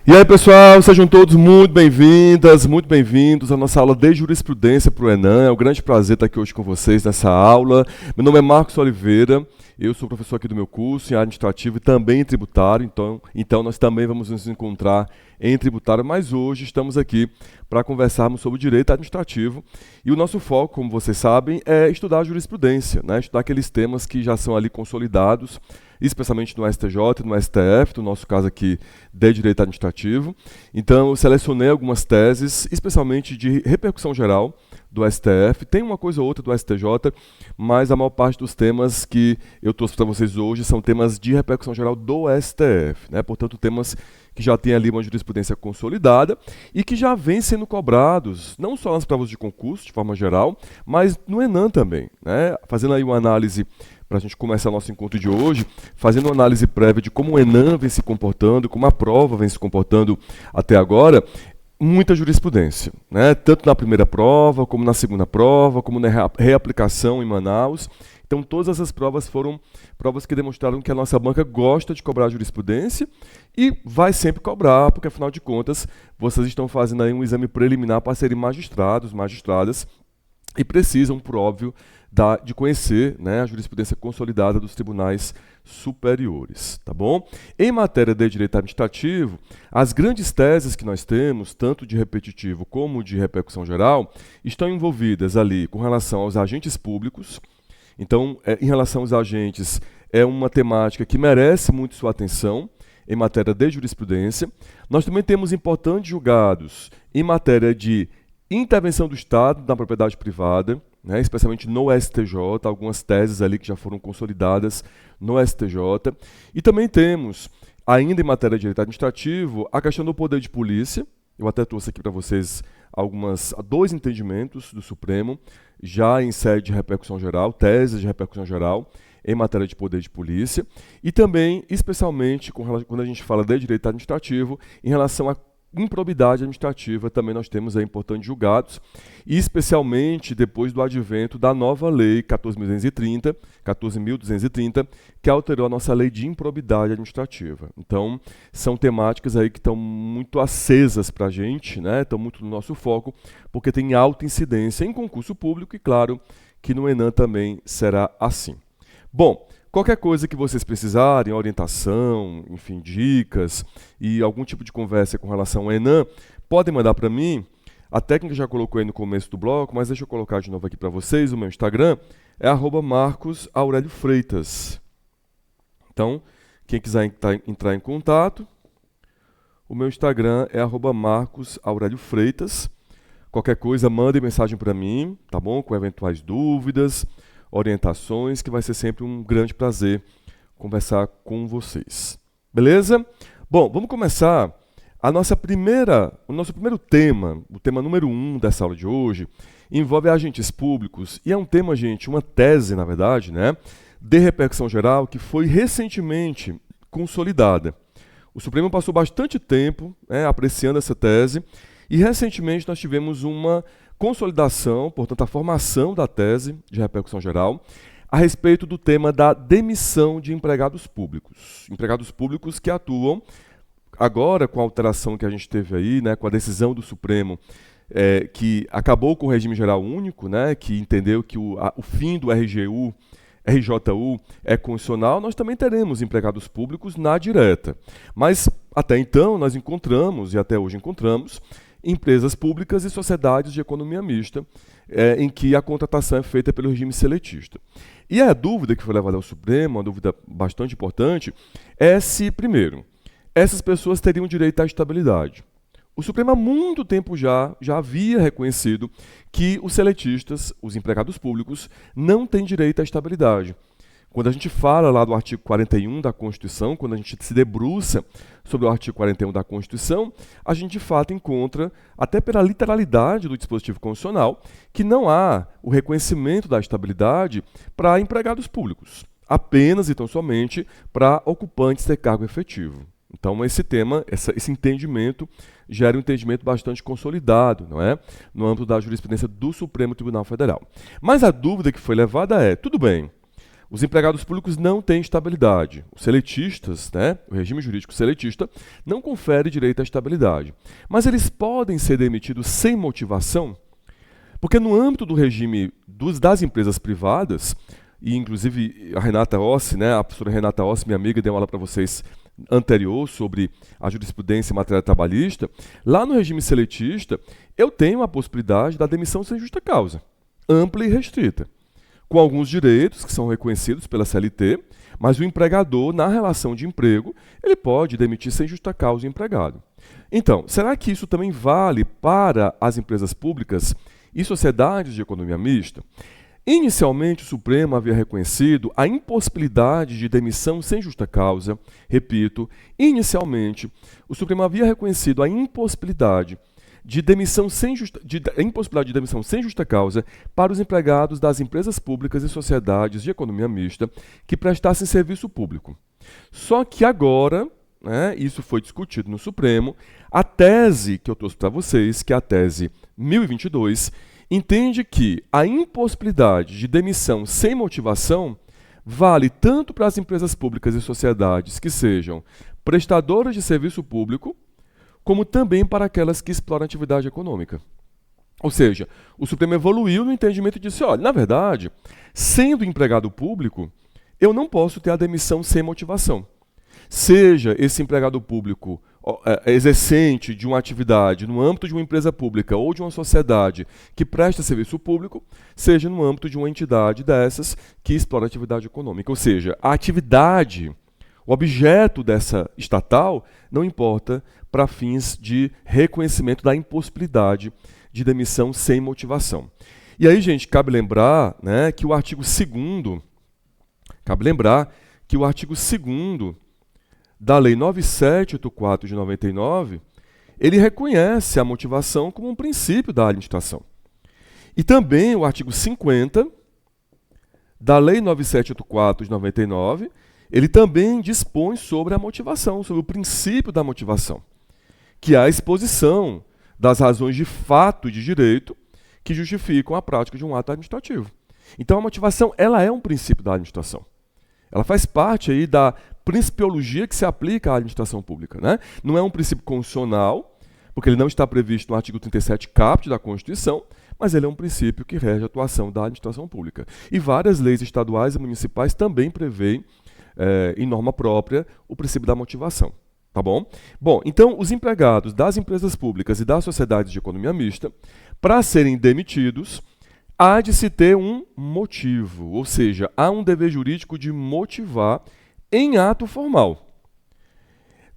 E aí, pessoal, sejam todos muito bem-vindas, muito bem-vindos à nossa aula de jurisprudência para o Enem. É um grande prazer estar aqui hoje com vocês nessa aula. Meu nome é Marcos Oliveira, eu sou professor aqui do meu curso em administrativo e também em tributário, então nós também vamos nos encontrar em tributário, mas hoje estamos aqui para conversarmos sobre o direito administrativo e o nosso foco, como vocês sabem, é estudar a jurisprudência, né? Estudar aqueles temas que já são ali consolidados, especialmente no STJ e no STF, no nosso caso aqui de direito administrativo. Então eu selecionei algumas teses, especialmente de repercussão geral do STF, tem uma coisa ou outra do STJ, mas a maior parte dos temas que eu trouxe para vocês hoje são temas de repercussão geral do STF, né? Portanto, temas que já têm ali uma jurisprudência consolidada e que já vêm sendo cobrados, não só nas provas de concurso, de forma geral, mas no Enem também, né? Fazendo aí uma análise, para a gente começar nosso encontro de hoje, fazendo uma análise prévia de como o Enem vem se comportando, como a prova vem se comportando até agora, muita jurisprudência, né? Tanto na primeira prova, como na segunda prova, como na reaplicação em Manaus. Então todas essas provas foram provas que demonstraram que a nossa banca gosta de cobrar jurisprudência e vai sempre cobrar, porque afinal de contas vocês estão fazendo aí um exame preliminar para serem magistrados, magistradas, e precisam, por óbvio, de conhecer, né, a jurisprudência consolidada dos tribunais superiores, tá bom? Em matéria de direito administrativo, as grandes teses que nós temos, tanto de repetitivo como de repercussão geral, estão envolvidas ali com relação aos agentes públicos. Então, em relação aos agentes, é uma temática que merece muito sua atenção em matéria de jurisprudência. Nós também temos importantes julgados em matéria de intervenção do Estado na propriedade privada, né, especialmente no STJ, algumas teses ali que já foram consolidadas no STJ. E também temos, ainda em matéria de direito administrativo, a questão do poder de polícia. Eu até trouxe aqui para vocês dois entendimentos do Supremo, já em sede de repercussão geral, teses de repercussão geral, em matéria de poder de polícia. E também, especialmente, quando a gente fala de direito administrativo, em relação a improbidade administrativa, também nós temos aí importantes julgados, e especialmente depois do advento da nova lei 14.230, que alterou a nossa lei de improbidade administrativa. Então, são temáticas aí que estão muito acesas para a gente, né? Estão muito no nosso foco, porque tem alta incidência em concurso público e, claro, que no Enem também será assim. Bom, qualquer coisa que vocês precisarem, orientação, enfim, dicas e algum tipo de conversa com relação ao Enem, podem mandar para mim. A técnica já colocou aí no começo do bloco, mas deixa eu colocar de novo aqui para vocês. O meu Instagram é @MarcosAureliofreitas. Então, quem quiser entrar em contato, o meu Instagram é @MarcosAureliofreitas. Qualquer coisa, mandem mensagem para mim, tá bom? Com eventuais dúvidas, orientações, que vai ser sempre um grande prazer conversar com vocês. Beleza? Bom, vamos começar o nosso primeiro tema, o tema número 1 dessa aula de hoje, envolve agentes públicos, e é um tema, gente, uma tese, na verdade, né, de repercussão geral, que foi recentemente consolidada. O Supremo passou bastante tempo, né, apreciando essa tese, e recentemente nós tivemos uma consolidação, portanto, a formação da tese de repercussão geral a respeito do tema da demissão de empregados públicos. Empregados públicos que atuam, agora com a alteração que a gente teve aí, né, com a decisão do Supremo, que acabou com o regime geral único, né, que entendeu que o fim do RJU é constitucional, nós também teremos empregados públicos na direta. Mas, até então, nós encontramos, e até hoje encontramos, empresas públicas e sociedades de economia mista, em que a contratação é feita pelo regime seletista. E a dúvida que foi levada ao Supremo, uma dúvida bastante importante, é se, primeiro, essas pessoas teriam direito à estabilidade. O Supremo há muito tempo já havia reconhecido que os seletistas, os empregados públicos, não têm direito à estabilidade. Quando a gente fala lá do artigo 41 da Constituição, quando a gente se debruça sobre o artigo 41 da Constituição, a gente de fato encontra, até pela literalidade do dispositivo constitucional, que não há o reconhecimento da estabilidade para empregados públicos, apenas e tão somente para ocupantes de cargo efetivo. Então esse tema, esse entendimento, gera um entendimento bastante consolidado, não é? No âmbito da jurisprudência do Supremo Tribunal Federal. Mas a dúvida que foi levada é, tudo bem, Os empregados públicos não têm estabilidade. Os seletistas, né, o regime jurídico seletista, não confere direito à estabilidade. Mas eles podem ser demitidos sem motivação, porque no âmbito do regime das empresas privadas, e inclusive a Renata Ossi, né, a professora Renata Ossi, minha amiga, deu uma aula para vocês anterior sobre a jurisprudência em matéria trabalhista, lá no regime seletista, eu tenho a possibilidade da demissão sem justa causa, ampla e restrita, com alguns direitos que são reconhecidos pela CLT, mas o empregador, na relação de emprego, ele pode demitir sem justa causa o empregado. Então, será que isso também vale para as empresas públicas e sociedades de economia mista? Inicialmente, o Supremo havia reconhecido a impossibilidade de demissão sem justa causa. Repito, inicialmente, o Supremo havia reconhecido a impossibilidade de demissão sem justa causa para os empregados das empresas públicas e sociedades de economia mista que prestassem serviço público. Só que agora, né, isso foi discutido no Supremo, a tese que eu trouxe para vocês, que é a tese 1022, entende que a impossibilidade de demissão sem motivação vale tanto para as empresas públicas e sociedades que sejam prestadoras de serviço público, como também para aquelas que exploram atividade econômica. Ou seja, o Supremo evoluiu no entendimento e disse, olha, na verdade, sendo empregado público, eu não posso ter a demissão sem motivação. Seja esse empregado público exercente de uma atividade no âmbito de uma empresa pública ou de uma sociedade que presta serviço público, seja no âmbito de uma entidade dessas que explora atividade econômica. Ou seja, a atividade, o objeto dessa estatal, não importa para fins de reconhecimento da impossibilidade de demissão sem motivação. E aí, gente, cabe lembrar, né, que o artigo 2º da Lei 9784 de 99, ele reconhece a motivação como um princípio da administração. E também o artigo 50 da Lei 9784 de 99, ele também dispõe sobre a motivação, sobre o princípio da motivação, que é a exposição das razões de fato e de direito que justificam a prática de um ato administrativo. Então a motivação, ela é um princípio da administração. Ela faz parte aí da principiologia que se aplica à administração pública, né? Não é um princípio constitucional, porque ele não está previsto no artigo 37 caput da Constituição, mas ele é um princípio que rege a atuação da administração pública. E várias leis estaduais e municipais também prevêem, em norma própria, o princípio da motivação. Tá bom? Bom, então os empregados das empresas públicas e das sociedades de economia mista, para serem demitidos, há de se ter um motivo, ou seja, há um dever jurídico de motivar em ato formal.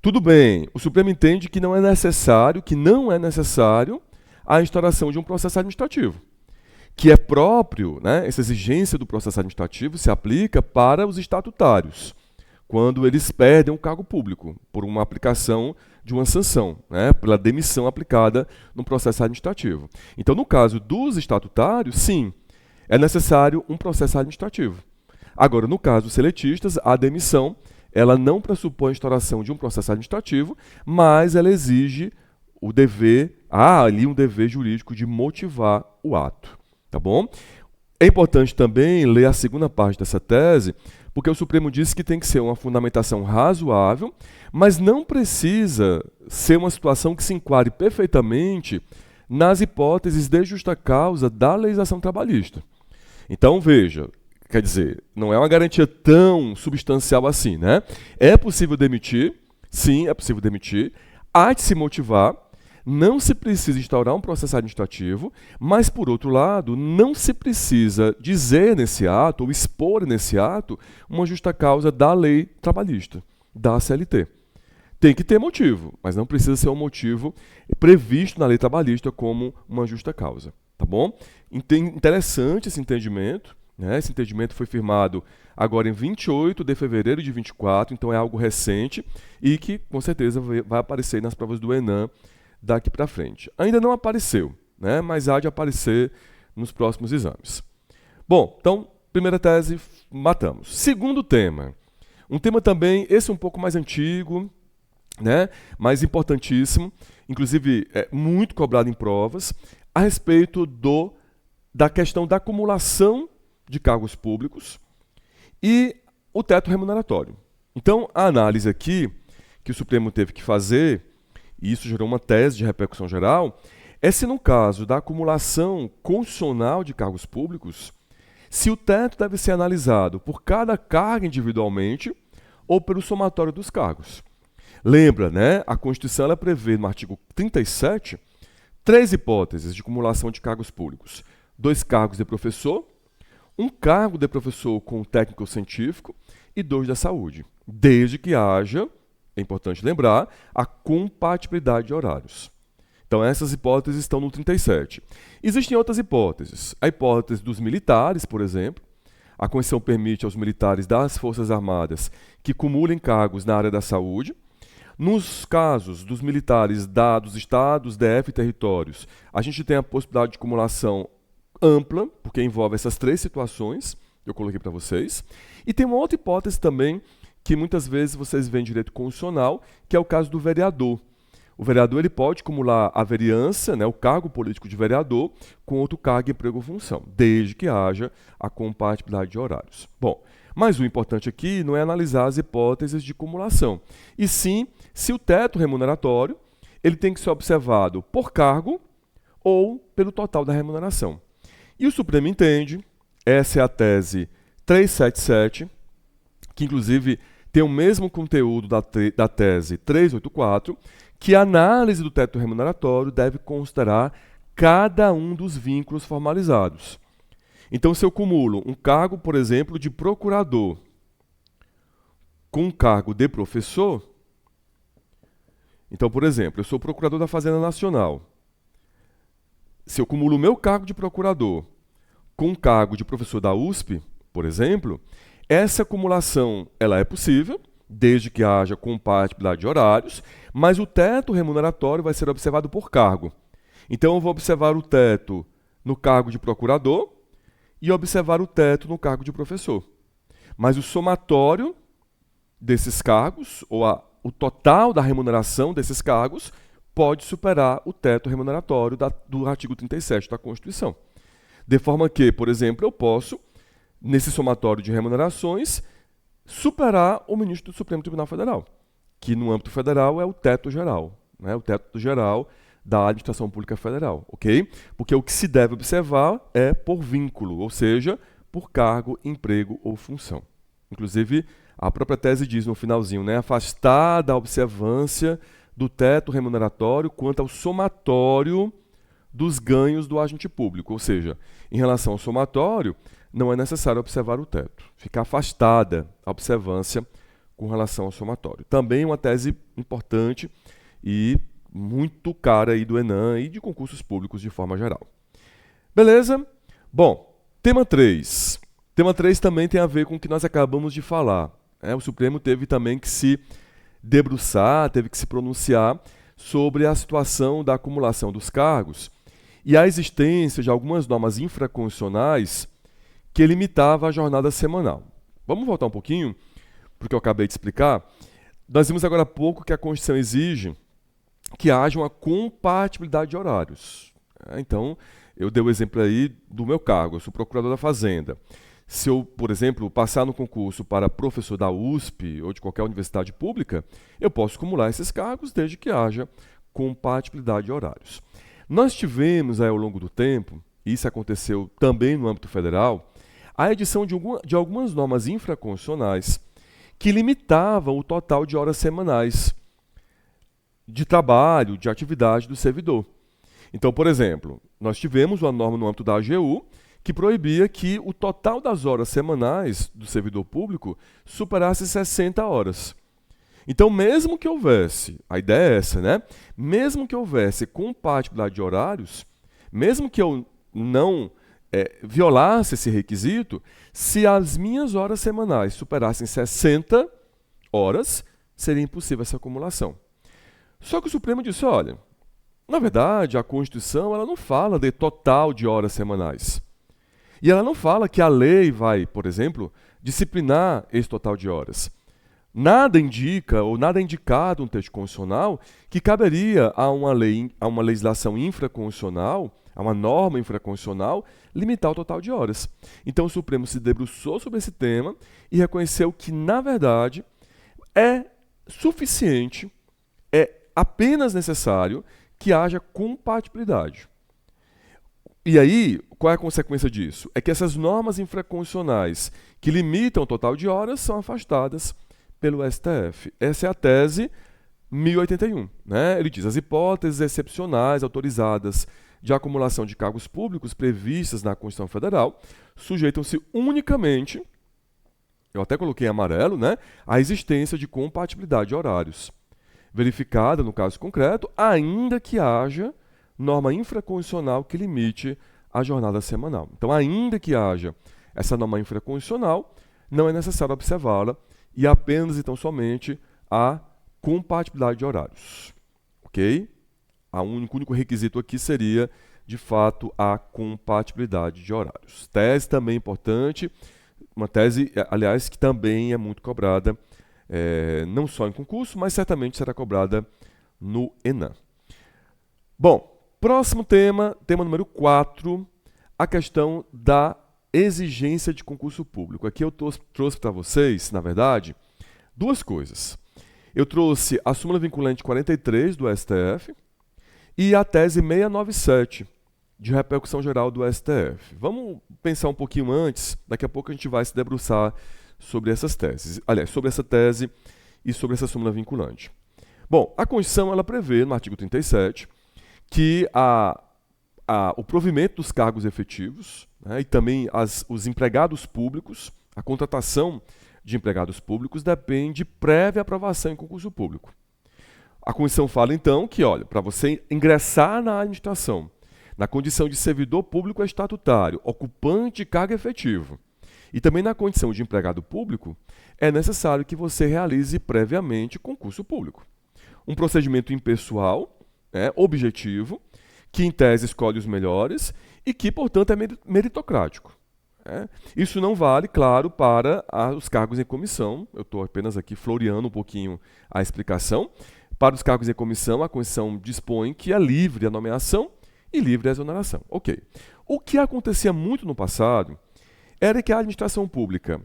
Tudo bem, o Supremo entende que não é necessário a instauração de um processo administrativo, que é próprio, né, essa exigência do processo administrativo se aplica para os estatutários, quando eles perdem o cargo público por uma aplicação de uma sanção, né, pela demissão aplicada no processo administrativo. Então, no caso dos estatutários, sim, é necessário um processo administrativo. Agora, no caso dos seletistas, a demissão ela não pressupõe a instauração de um processo administrativo, mas ela exige o dever, há ali um dever jurídico de motivar o ato. Tá bom? É importante também ler a segunda parte dessa tese, porque o Supremo disse que tem que ser uma fundamentação razoável, mas não precisa ser uma situação que se enquadre perfeitamente nas hipóteses de justa causa da legislação trabalhista. Então, veja, quer dizer, não é uma garantia tão substancial assim, né? É possível demitir, sim, é possível demitir, há de se motivar, não se precisa instaurar um processo administrativo, mas, por outro lado, não se precisa dizer nesse ato, ou expor nesse ato, uma justa causa da lei trabalhista, da CLT. Tem que ter motivo, mas não precisa ser um motivo previsto na lei trabalhista como uma justa causa. Tá bom? Interessante esse entendimento, né? Esse entendimento foi firmado agora em 28 de fevereiro de 24, então é algo recente e que, com certeza, vai aparecer nas provas do Enem daqui para frente. Ainda não apareceu, né? Mas há de aparecer nos próximos exames. Bom, então, primeira tese, matamos. Segundo tema, um tema também, esse um pouco mais antigo, né? Mas importantíssimo, inclusive muito cobrado em provas, a respeito da questão da acumulação de cargos públicos e o teto remuneratório. Então, a análise aqui que o Supremo teve que fazer, e isso gerou uma tese de repercussão geral, é se no caso da acumulação constitucional de cargos públicos, se o teto deve ser analisado por cada cargo individualmente ou pelo somatório dos cargos. Lembra, né? A Constituição ela prevê no artigo 37 três hipóteses de acumulação de cargos públicos. 2 cargos de professor, 1 cargo de professor com técnico científico e 2 da saúde, desde que haja, é importante lembrar, a compatibilidade de horários. Então essas hipóteses estão no 37. Existem outras hipóteses. A hipótese dos militares, por exemplo. A Constituição permite aos militares das Forças Armadas que cumulem cargos na área da saúde. Nos casos dos militares dos estados, DF e territórios, a gente tem a possibilidade de acumulação ampla, porque envolve essas 3 situações que eu coloquei para vocês. E tem uma outra hipótese também, que muitas vezes vocês veem em direito constitucional, que é o caso do vereador. O vereador ele pode acumular a vereança, né, o cargo político de vereador, com outro cargo, emprego ou função, desde que haja a compatibilidade de horários. Bom, mas o importante aqui não é analisar as hipóteses de acumulação, e sim se o teto remuneratório ele tem que ser observado por cargo ou pelo total da remuneração. E o Supremo entende, essa é a tese 377, que inclusive tem o mesmo conteúdo da tese 384, que a análise do teto remuneratório deve considerar cada um dos vínculos formalizados. Então, se eu cumulo um cargo, por exemplo, de procurador com um cargo de professor, então, por exemplo, eu sou procurador da Fazenda Nacional. Se eu cumulo o meu cargo de procurador com um cargo de professor da USP, por exemplo, essa acumulação ela é possível, desde que haja compatibilidade de horários, mas o teto remuneratório vai ser observado por cargo. Então, eu vou observar o teto no cargo de procurador e observar o teto no cargo de professor. Mas o somatório desses cargos, ou o total da remuneração desses cargos, pode superar o teto remuneratório do artigo 37 da Constituição. De forma que, por exemplo, eu posso, nesse somatório de remunerações, superar o ministro do Supremo Tribunal Federal, que no âmbito federal é o teto geral, né? O teto geral da administração pública federal, ok? Porque o que se deve observar é por vínculo, ou seja, por cargo, emprego ou função. Inclusive, a própria tese diz no finalzinho, né? Afastar da observância do teto remuneratório quanto ao somatório dos ganhos do agente público, ou seja, em relação ao somatório, não é necessário observar o teto. Fica afastada a observância com relação ao somatório. Também uma tese importante e muito cara aí do Enem e de concursos públicos de forma geral. Beleza? Bom, tema 3. Tema 3 também tem a ver com o que nós acabamos de falar. O Supremo teve também que se debruçar, teve que se pronunciar sobre a situação da acumulação dos cargos e a existência de algumas normas infraconstitucionais que limitava a jornada semanal. Vamos voltar um pouquinho, porque eu acabei de explicar. Nós vimos agora há pouco que a Constituição exige que haja uma compatibilidade de horários. Então, eu dei o exemplo aí do meu cargo, eu sou procurador da Fazenda. Se eu, por exemplo, passar no concurso para professor da USP ou de qualquer universidade pública, eu posso acumular esses cargos desde que haja compatibilidade de horários. Nós tivemos aí, ao longo do tempo, e isso aconteceu também no âmbito federal, a edição de algumas normas infraconstitucionais que limitavam o total de horas semanais de trabalho, de atividade do servidor. Então, por exemplo, nós tivemos uma norma no âmbito da AGU que proibia que o total das horas semanais do servidor público superasse 60 horas. Então, mesmo que houvesse, a ideia é essa, né? Mesmo que houvesse compatibilidade de horários, mesmo que eu não violasse esse requisito, se as minhas horas semanais superassem 60 horas, seria impossível essa acumulação. Só que o Supremo disse, olha, na verdade, a Constituição ela não fala de total de horas semanais. E ela não fala que a lei vai, por exemplo, disciplinar esse total de horas. Nada indica, ou nada é indicado no texto constitucional, que caberia a uma legislação infraconstitucional a uma norma infraconstitucional, limitar o total de horas. Então o Supremo se debruçou sobre esse tema e reconheceu que, na verdade, é suficiente, é apenas necessário que haja compatibilidade. E aí, qual é a consequência disso? É que essas normas infraconstitucionais que limitam o total de horas são afastadas pelo STF. Essa é a tese 1081. Né? Ele diz: as hipóteses excepcionais autorizadas de acumulação de cargos públicos previstas na Constituição Federal sujeitam-se unicamente, eu até coloquei em amarelo, né, à existência de compatibilidade de horários, verificada no caso concreto, ainda que haja norma infraconstitucional que limite a jornada semanal. Então, ainda que haja essa norma infraconstitucional, não é necessário observá-la e apenas, então, somente a compatibilidade de horários. Ok? O único requisito aqui seria, de fato, a compatibilidade de horários. Tese também importante, uma tese, aliás, que também é muito cobrada, não só em concurso, mas certamente será cobrada no ENAM. Bom, próximo tema, tema número 4, a questão da exigência de concurso público. Aqui eu trouxe para vocês, na verdade, duas coisas. Eu trouxe a súmula vinculante 43 do STF e a tese 697 de repercussão geral do STF. Vamos pensar um pouquinho antes, daqui a pouco a gente vai se debruçar sobre essas teses. Aliás, sobre essa tese e sobre essa súmula vinculante. Bom, a Constituição ela prevê, no artigo 37, que o provimento dos cargos efetivos, né, e também os empregados públicos, a contratação de empregados públicos depende de prévia aprovação em concurso público. A Constituição fala, então, que, olha, para você ingressar na administração, na condição de servidor público estatutário, ocupante de cargo efetivo, e também na condição de empregado público, é necessário que você realize previamente concurso público. Um procedimento impessoal, objetivo, que em tese escolhe os melhores e que, portanto, é meritocrático. Isso não vale, claro, para os cargos em comissão. Eu estou apenas aqui floreando um pouquinho a explicação. Para os cargos em comissão, a Constituição dispõe que é livre a nomeação e livre a exoneração. Ok. O que acontecia muito no passado era que a administração pública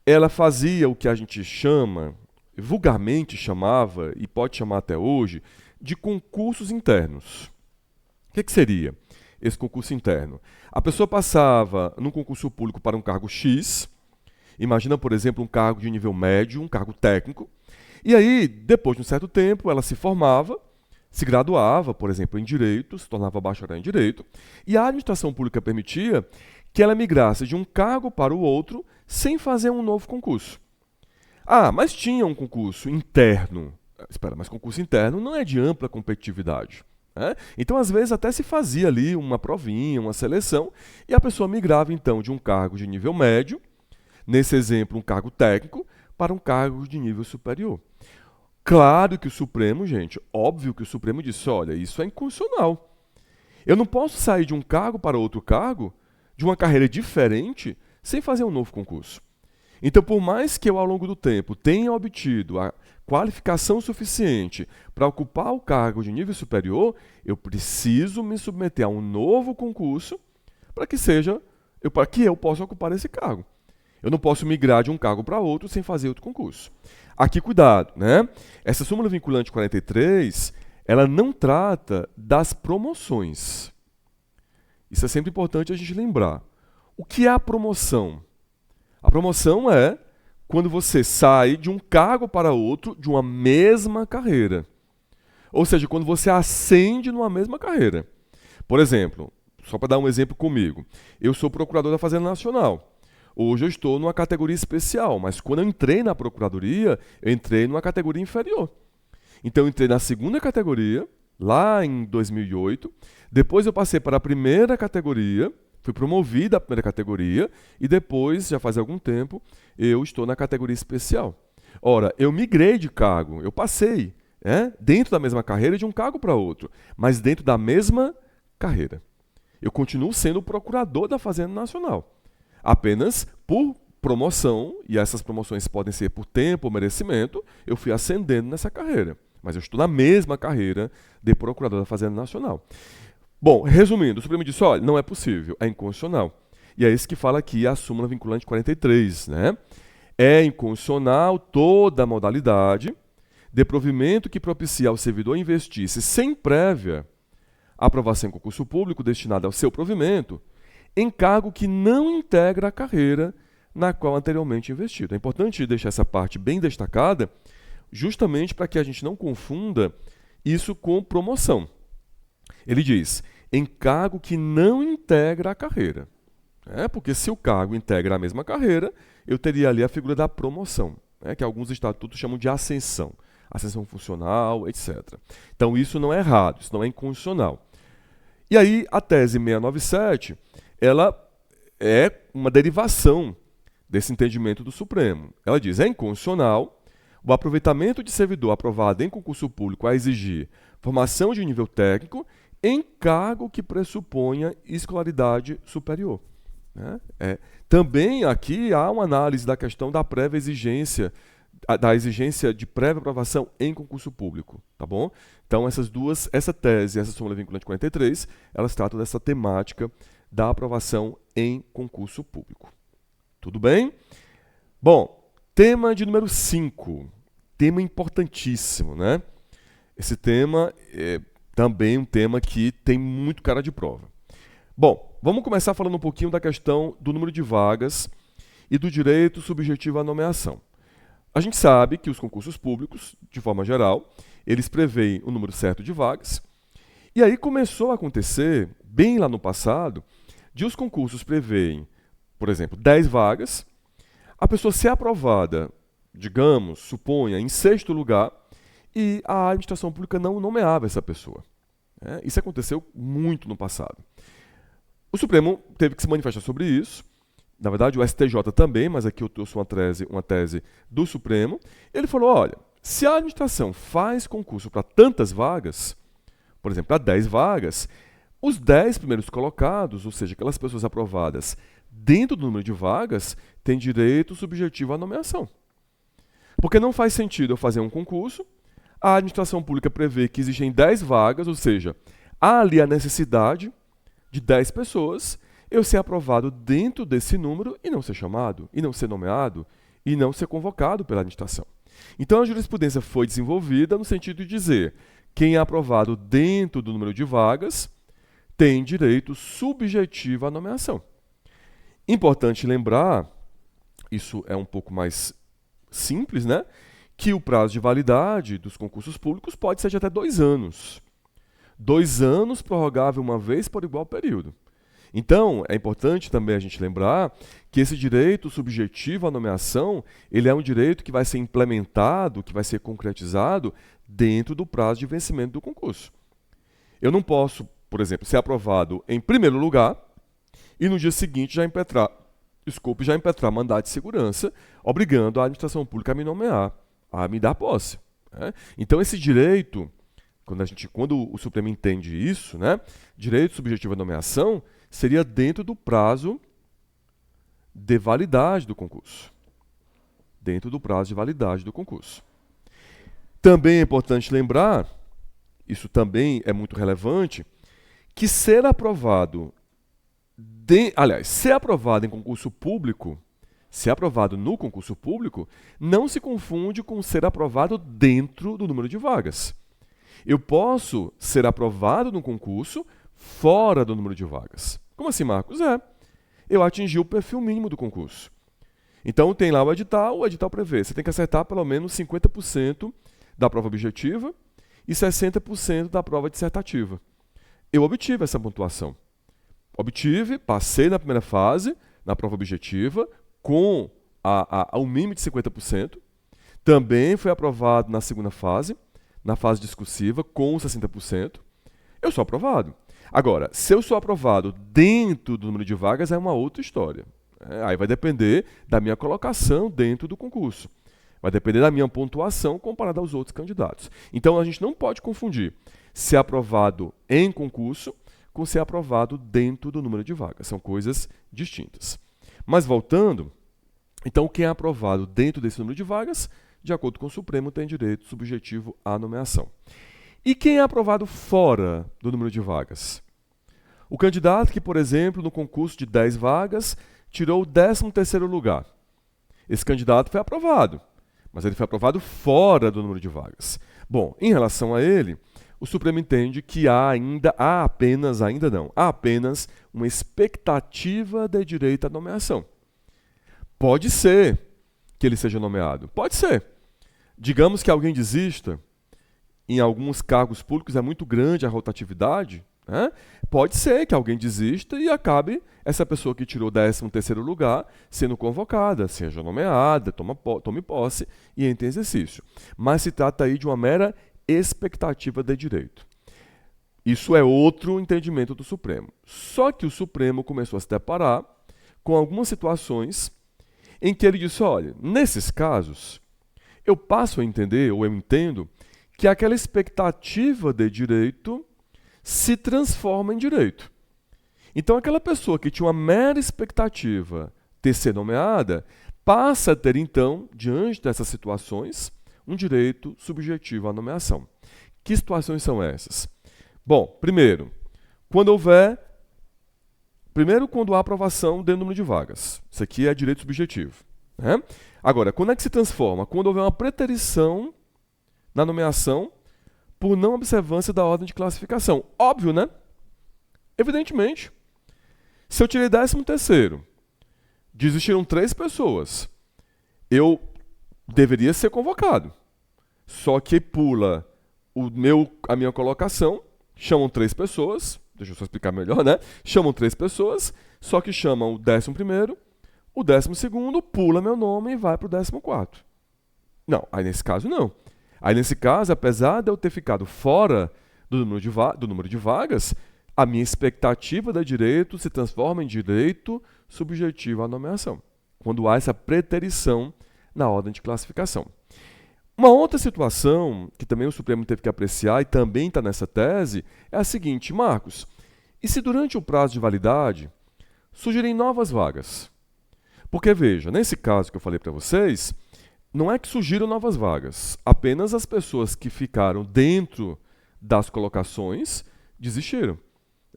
ela fazia o que a gente chama, vulgarmente chamava, e pode chamar até hoje, de concursos internos. O que seria esse concurso interno? A pessoa passava num concurso público para um cargo X, imagina, por exemplo, um cargo de nível médio, um cargo técnico, e aí, depois de um certo tempo, ela se formava, se graduava, por exemplo, em Direito, se tornava bacharel em Direito, e a administração pública permitia que ela migrasse de um cargo para o outro sem fazer um novo concurso. Ah, mas tinha um concurso interno. Espera, mas concurso interno não é de ampla competitividade. Então, às vezes, até se fazia ali uma provinha, uma seleção, e a pessoa migrava, então, de um cargo de nível médio, nesse exemplo, um cargo técnico, para um cargo de nível superior. Claro que o Supremo, gente, óbvio que o Supremo disse, olha, isso é inconstitucional. Eu não posso sair de um cargo para outro cargo, de uma carreira diferente, sem fazer um novo concurso. Então, por mais que eu, ao longo do tempo, tenha obtido a qualificação suficiente para ocupar o cargo de nível superior, eu preciso me submeter a um novo concurso para que eu possa ocupar esse cargo. Eu não posso migrar de um cargo para outro sem fazer outro concurso. Aqui, cuidado, né? Essa súmula vinculante 43, ela não trata das promoções. Isso é sempre importante a gente lembrar. O que é a promoção? A promoção é quando você sai de um cargo para outro de uma mesma carreira. Ou seja, quando você ascende numa mesma carreira. Por exemplo, só para dar um exemplo comigo, eu sou procurador da Fazenda Nacional. Hoje eu estou numa categoria especial, mas quando eu entrei na procuradoria, eu entrei numa categoria inferior. Então eu entrei na segunda categoria, lá em 2008, depois eu passei para a primeira categoria, fui promovido à primeira categoria e depois, já faz algum tempo, eu estou na categoria especial. Ora, eu migrei de cargo, eu passei dentro da mesma carreira de um cargo para outro, mas dentro da mesma carreira. Eu continuo sendo o procurador da Fazenda Nacional. Apenas por promoção, e essas promoções podem ser por tempo ou merecimento, eu fui ascendendo nessa carreira. Mas eu estou na mesma carreira de procurador da Fazenda Nacional. Bom, resumindo, o Supremo disse, olha, não é possível, é inconstitucional. E é isso que fala aqui a súmula vinculante 43, né? É inconstitucional toda modalidade de provimento que propicia ao servidor investir-se sem prévia aprovação em concurso público destinado ao seu provimento em cargo que não integra a carreira na qual anteriormente investido. É importante deixar essa parte bem destacada, justamente para que a gente não confunda isso com promoção. Ele diz, em cargo que não integra a carreira. Porque se o cargo integra a mesma carreira, eu teria ali a figura da promoção, que alguns estatutos chamam de ascensão funcional, etc. Então isso não é errado, isso não é inconstitucional. E aí a tese 697, ela é uma derivação desse entendimento do Supremo. Ela diz, é inconstitucional o aproveitamento de servidor aprovado em concurso público a exigir formação de nível técnico em cargo que pressuponha escolaridade superior. Também aqui há uma análise da questão da prévia exigência, da exigência de prévia aprovação em concurso público, tá bom? Então essa tese, essa súmula vinculante 43, elas tratam dessa temática da aprovação em concurso público. Tudo bem? Bom, tema de número 5, tema importantíssimo, né? Esse tema é também um tema que tem muito cara de prova. Bom, vamos começar falando um pouquinho da questão do número de vagas e do direito subjetivo à nomeação. A gente sabe que os concursos públicos, de forma geral, eles preveem o número certo de vagas, e aí começou a acontecer, bem lá no passado, de os concursos preveem, por exemplo, 10 vagas, a pessoa ser aprovada, digamos, suponha, em 6º lugar, e a administração pública não nomeava essa pessoa. Isso aconteceu muito no passado. O Supremo teve que se manifestar sobre isso. Na verdade, o STJ também, mas aqui eu trouxe uma tese do Supremo. Ele falou, olha, se a administração faz concurso para tantas vagas, por exemplo, para 10 vagas, os 10 primeiros colocados, ou seja, aquelas pessoas aprovadas dentro do número de vagas, têm direito subjetivo à nomeação. Porque não faz sentido eu fazer um concurso, a administração pública prevê que existem 10 vagas, ou seja, há ali a necessidade de 10 pessoas, eu ser aprovado dentro desse número e não ser chamado, e não ser nomeado, e não ser convocado pela administração. Então a jurisprudência foi desenvolvida no sentido de dizer quem é aprovado dentro do número de vagas tem direito subjetivo à nomeação. Importante lembrar, isso é um pouco mais simples, né? Que o prazo de validade dos concursos públicos pode ser de até 2 anos. 2 anos prorrogável uma vez por igual período. Então, é importante também a gente lembrar que esse direito subjetivo à nomeação, ele é um direito que vai ser implementado, que vai ser concretizado dentro do prazo de vencimento do concurso. Eu não posso, por exemplo, ser aprovado em primeiro lugar e no dia seguinte já impetrar mandado de segurança, obrigando a administração pública a me nomear, a me dar posse. Então, esse direito, quando o Supremo entende isso, direito subjetivo à nomeação, seria dentro do prazo de validade do concurso. Dentro do prazo de validade do concurso. Também é importante lembrar, isso também é muito relevante, que ser aprovado em concurso público, ser aprovado no concurso público, não se confunde com ser aprovado dentro do número de vagas. Eu posso ser aprovado no concurso fora do número de vagas. Como assim, Marcos? Eu atingi o perfil mínimo do concurso. Então tem lá o edital prevê, você tem que acertar pelo menos 50% da prova objetiva e 60% da prova dissertativa. Eu obtive essa pontuação. Passei na primeira fase, na prova objetiva, com o mínimo de 50%. Também foi aprovado na segunda fase, na fase discursiva, com 60%. Eu sou aprovado. Agora, se eu sou aprovado dentro do número de vagas, é uma outra história. Aí vai depender da minha colocação dentro do concurso. Vai depender da minha pontuação comparada aos outros candidatos. Então, a gente não pode confundir ser aprovado em concurso com ser aprovado dentro do número de vagas. São coisas distintas. Mas voltando, então quem é aprovado dentro desse número de vagas, de acordo com o Supremo, tem direito subjetivo à nomeação. E quem é aprovado fora do número de vagas? O candidato que, por exemplo, no concurso de 10 vagas, tirou o 13º lugar. Esse candidato foi aprovado, mas ele foi aprovado fora do número de vagas. Bom, em relação a ele, o Supremo entende que há apenas uma expectativa de direito à nomeação. Pode ser que ele seja nomeado, pode ser. Digamos que alguém desista, em alguns cargos públicos é muito grande a rotatividade, né? Pode ser que alguém desista e acabe essa pessoa que tirou o 13º lugar sendo convocada, seja nomeada, tome posse e entre em exercício. Mas se trata aí de uma mera expectativa de direito. Isso é outro entendimento do Supremo. Só que o Supremo começou a se deparar com algumas situações em que ele disse, olha, nesses casos, eu passo a entender, ou eu entendo, que aquela expectativa de direito se transforma em direito. Então, aquela pessoa que tinha uma mera expectativa de ser nomeada, passa a ter, então, diante dessas situações, um direito subjetivo à nomeação. Que situações são essas? Bom, primeiro, quando há aprovação do número de vagas. Isso aqui é direito subjetivo. Né? Agora, quando é que se transforma? Quando houver uma preterição na nomeação por não observância da ordem de classificação. Óbvio, né? Evidentemente. Se eu tirei 13º, desistiram 3 pessoas, eu deveria ser convocado. Só que pula a minha colocação, chamam 3 pessoas, deixa eu só explicar melhor, né? Chamam 3 pessoas, só que chamam o 11º, o 12º, pula meu nome e vai para o 14º. Não, aí nesse caso não. Aí nesse caso, apesar de eu ter ficado fora do número de vagas, a minha expectativa de direito se transforma em direito subjetivo à nomeação, quando há essa preterição na ordem de classificação. Uma outra situação que também o Supremo teve que apreciar e também está nessa tese é a seguinte, Marcos, e se durante o prazo de validade surgirem novas vagas? Porque, veja, nesse caso que eu falei para vocês, não é que surgiram novas vagas, apenas as pessoas que ficaram dentro das colocações desistiram.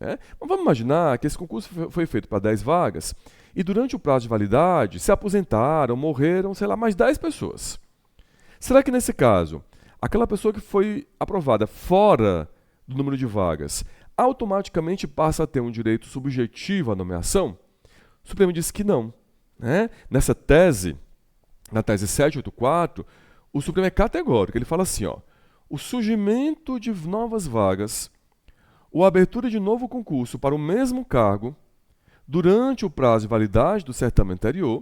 Né? Mas vamos imaginar que esse concurso foi feito para 10 vagas e durante o prazo de validade se aposentaram, morreram, sei lá, mais 10 pessoas. Será que nesse caso, aquela pessoa que foi aprovada fora do número de vagas automaticamente passa a ter um direito subjetivo à nomeação? O Supremo disse que não. Né? Nessa tese, na tese 784, o Supremo é categórico. Ele fala assim, ó, o surgimento de novas vagas ou a abertura de novo concurso para o mesmo cargo durante o prazo de validade do certame anterior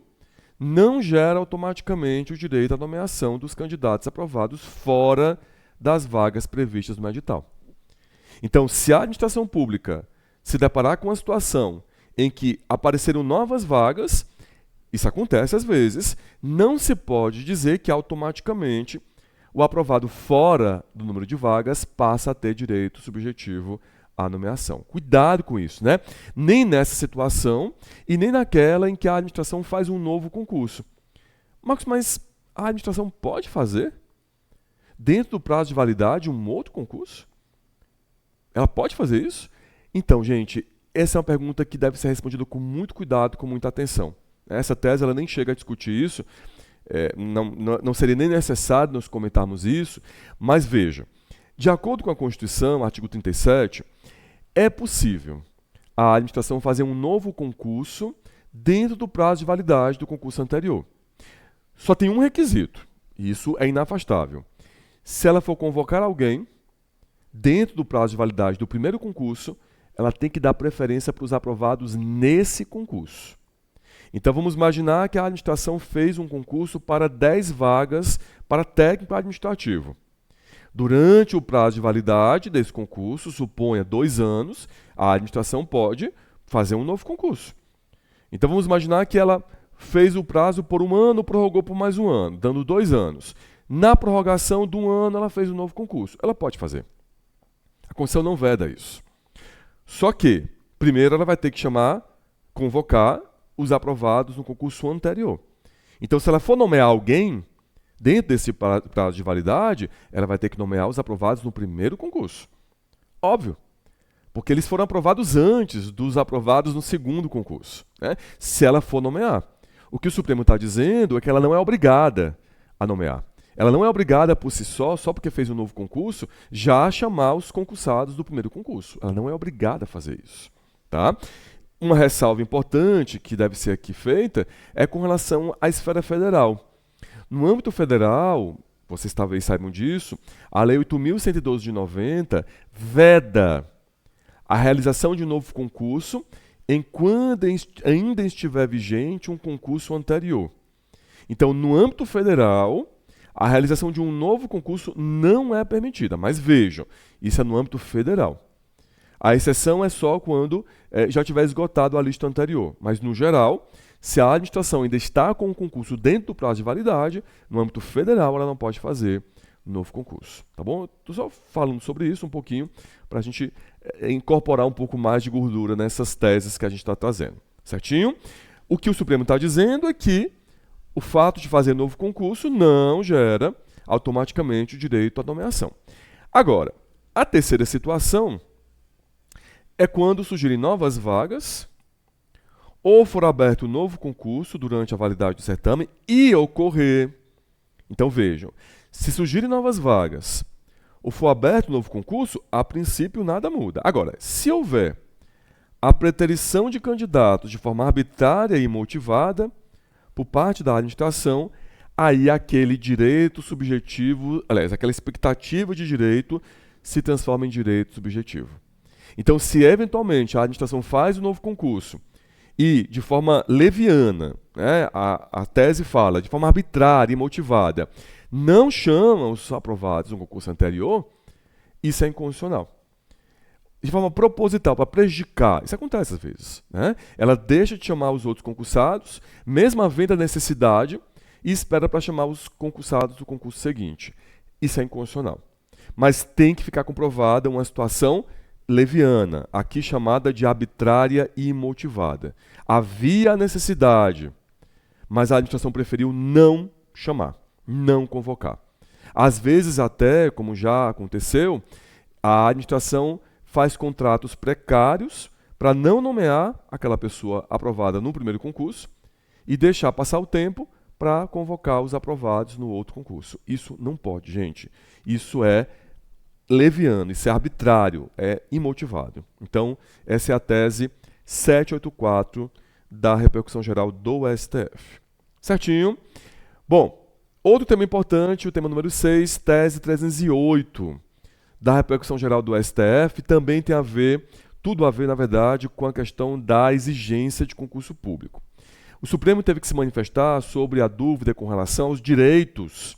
não gera automaticamente o direito à nomeação dos candidatos aprovados fora das vagas previstas no edital. Então, se a administração pública se deparar com uma situação em que apareceram novas vagas, isso acontece às vezes, não se pode dizer que automaticamente o aprovado fora do número de vagas passa a ter direito subjetivo à nomeação. Cuidado com isso, né? Nem nessa situação e nem naquela em que a administração faz um novo concurso. Marcos, mas a administração pode fazer, dentro do prazo de validade, um outro concurso? Ela pode fazer isso? Então, gente, essa é uma pergunta que deve ser respondida com muito cuidado, com muita atenção. Essa tese ela nem chega a discutir isso, não seria nem necessário nós comentarmos isso, mas veja, de acordo com a Constituição, artigo 37, é possível a administração fazer um novo concurso dentro do prazo de validade do concurso anterior. Só tem um requisito, e isso é inafastável. Se ela for convocar alguém dentro do prazo de validade do primeiro concurso, ela tem que dar preferência para os aprovados nesse concurso. Então vamos imaginar que a administração fez um concurso para 10 vagas para técnico administrativo. Durante o prazo de validade desse concurso, suponha 2 anos, a administração pode fazer um novo concurso. Então vamos imaginar que ela fez o prazo por 1 ano, prorrogou por mais 1 ano, dando 2 anos. Na prorrogação de 1 ano, ela fez um novo concurso. Ela pode fazer. A Constituição não veda isso. Só que, primeiro ela vai ter que convocar os aprovados no concurso anterior. Então, se ela for nomear alguém, dentro desse prazo de validade, ela vai ter que nomear os aprovados no primeiro concurso. Óbvio. porque eles foram aprovados antes dos aprovados no segundo concurso, né? Se ela for nomear. O que o Supremo está dizendo é que ela não é obrigada a nomear. Ela não é obrigada por si só porque fez um novo concurso, já a chamar os concursados do primeiro concurso. Ela não é obrigada a fazer isso, tá? Uma ressalva importante que deve ser aqui feita é com relação à esfera federal. No âmbito federal, vocês talvez saibam disso, a Lei 8.112 de 90 veda a realização de um novo concurso enquanto ainda estiver vigente um concurso anterior. Então, no âmbito federal, a realização de um novo concurso não é permitida. Mas vejam, isso é no âmbito federal. A exceção é só quando já tiver esgotado a lista anterior. Mas, no geral, se a administração ainda está com o concurso dentro do prazo de validade, no âmbito federal ela não pode fazer novo concurso. Tá bom? Estou só falando sobre isso um pouquinho para a gente incorporar um pouco mais de gordura nessas teses que a gente está trazendo. Certinho? O que o Supremo está dizendo é que o fato de fazer novo concurso não gera automaticamente o direito à nomeação. Agora, a terceira situação é quando surgirem novas vagas ou for aberto um novo concurso durante a validade do certame e ocorrer. Então vejam, se surgirem novas vagas ou for aberto um novo concurso, a princípio nada muda. Agora, se houver a preterição de candidatos de forma arbitrária e motivada por parte da administração, aí aquele direito subjetivo, aliás, aquela expectativa de direito se transforma em direito subjetivo. Então, se eventualmente a administração faz um novo concurso e, de forma leviana, né, a tese fala, de forma arbitrária e motivada, não chama os aprovados no concurso anterior, isso é inconstitucional. De forma proposital, para prejudicar, isso acontece às vezes, né? Ela deixa de chamar os outros concursados, mesmo havendo a necessidade, e espera para chamar os concursados do concurso seguinte. Isso é inconstitucional. Mas tem que ficar comprovada uma situação leviana, aqui chamada de arbitrária e imotivada. Havia a necessidade, mas a administração preferiu não chamar, não convocar. Às vezes até, como já aconteceu, a administração faz contratos precários para não nomear aquela pessoa aprovada no primeiro concurso e deixar passar o tempo para convocar os aprovados no outro concurso. Isso não pode, gente. Isso é leviano, isso é arbitrário, é imotivado. Então, essa é a tese 784 da repercussão geral do STF. Certinho? Bom, outro tema importante, o tema número 6, tese 308 da repercussão geral do STF, também tem a ver, tudo a ver, na verdade, com a questão da exigência de concurso público. O Supremo teve que se manifestar sobre a dúvida com relação aos direitos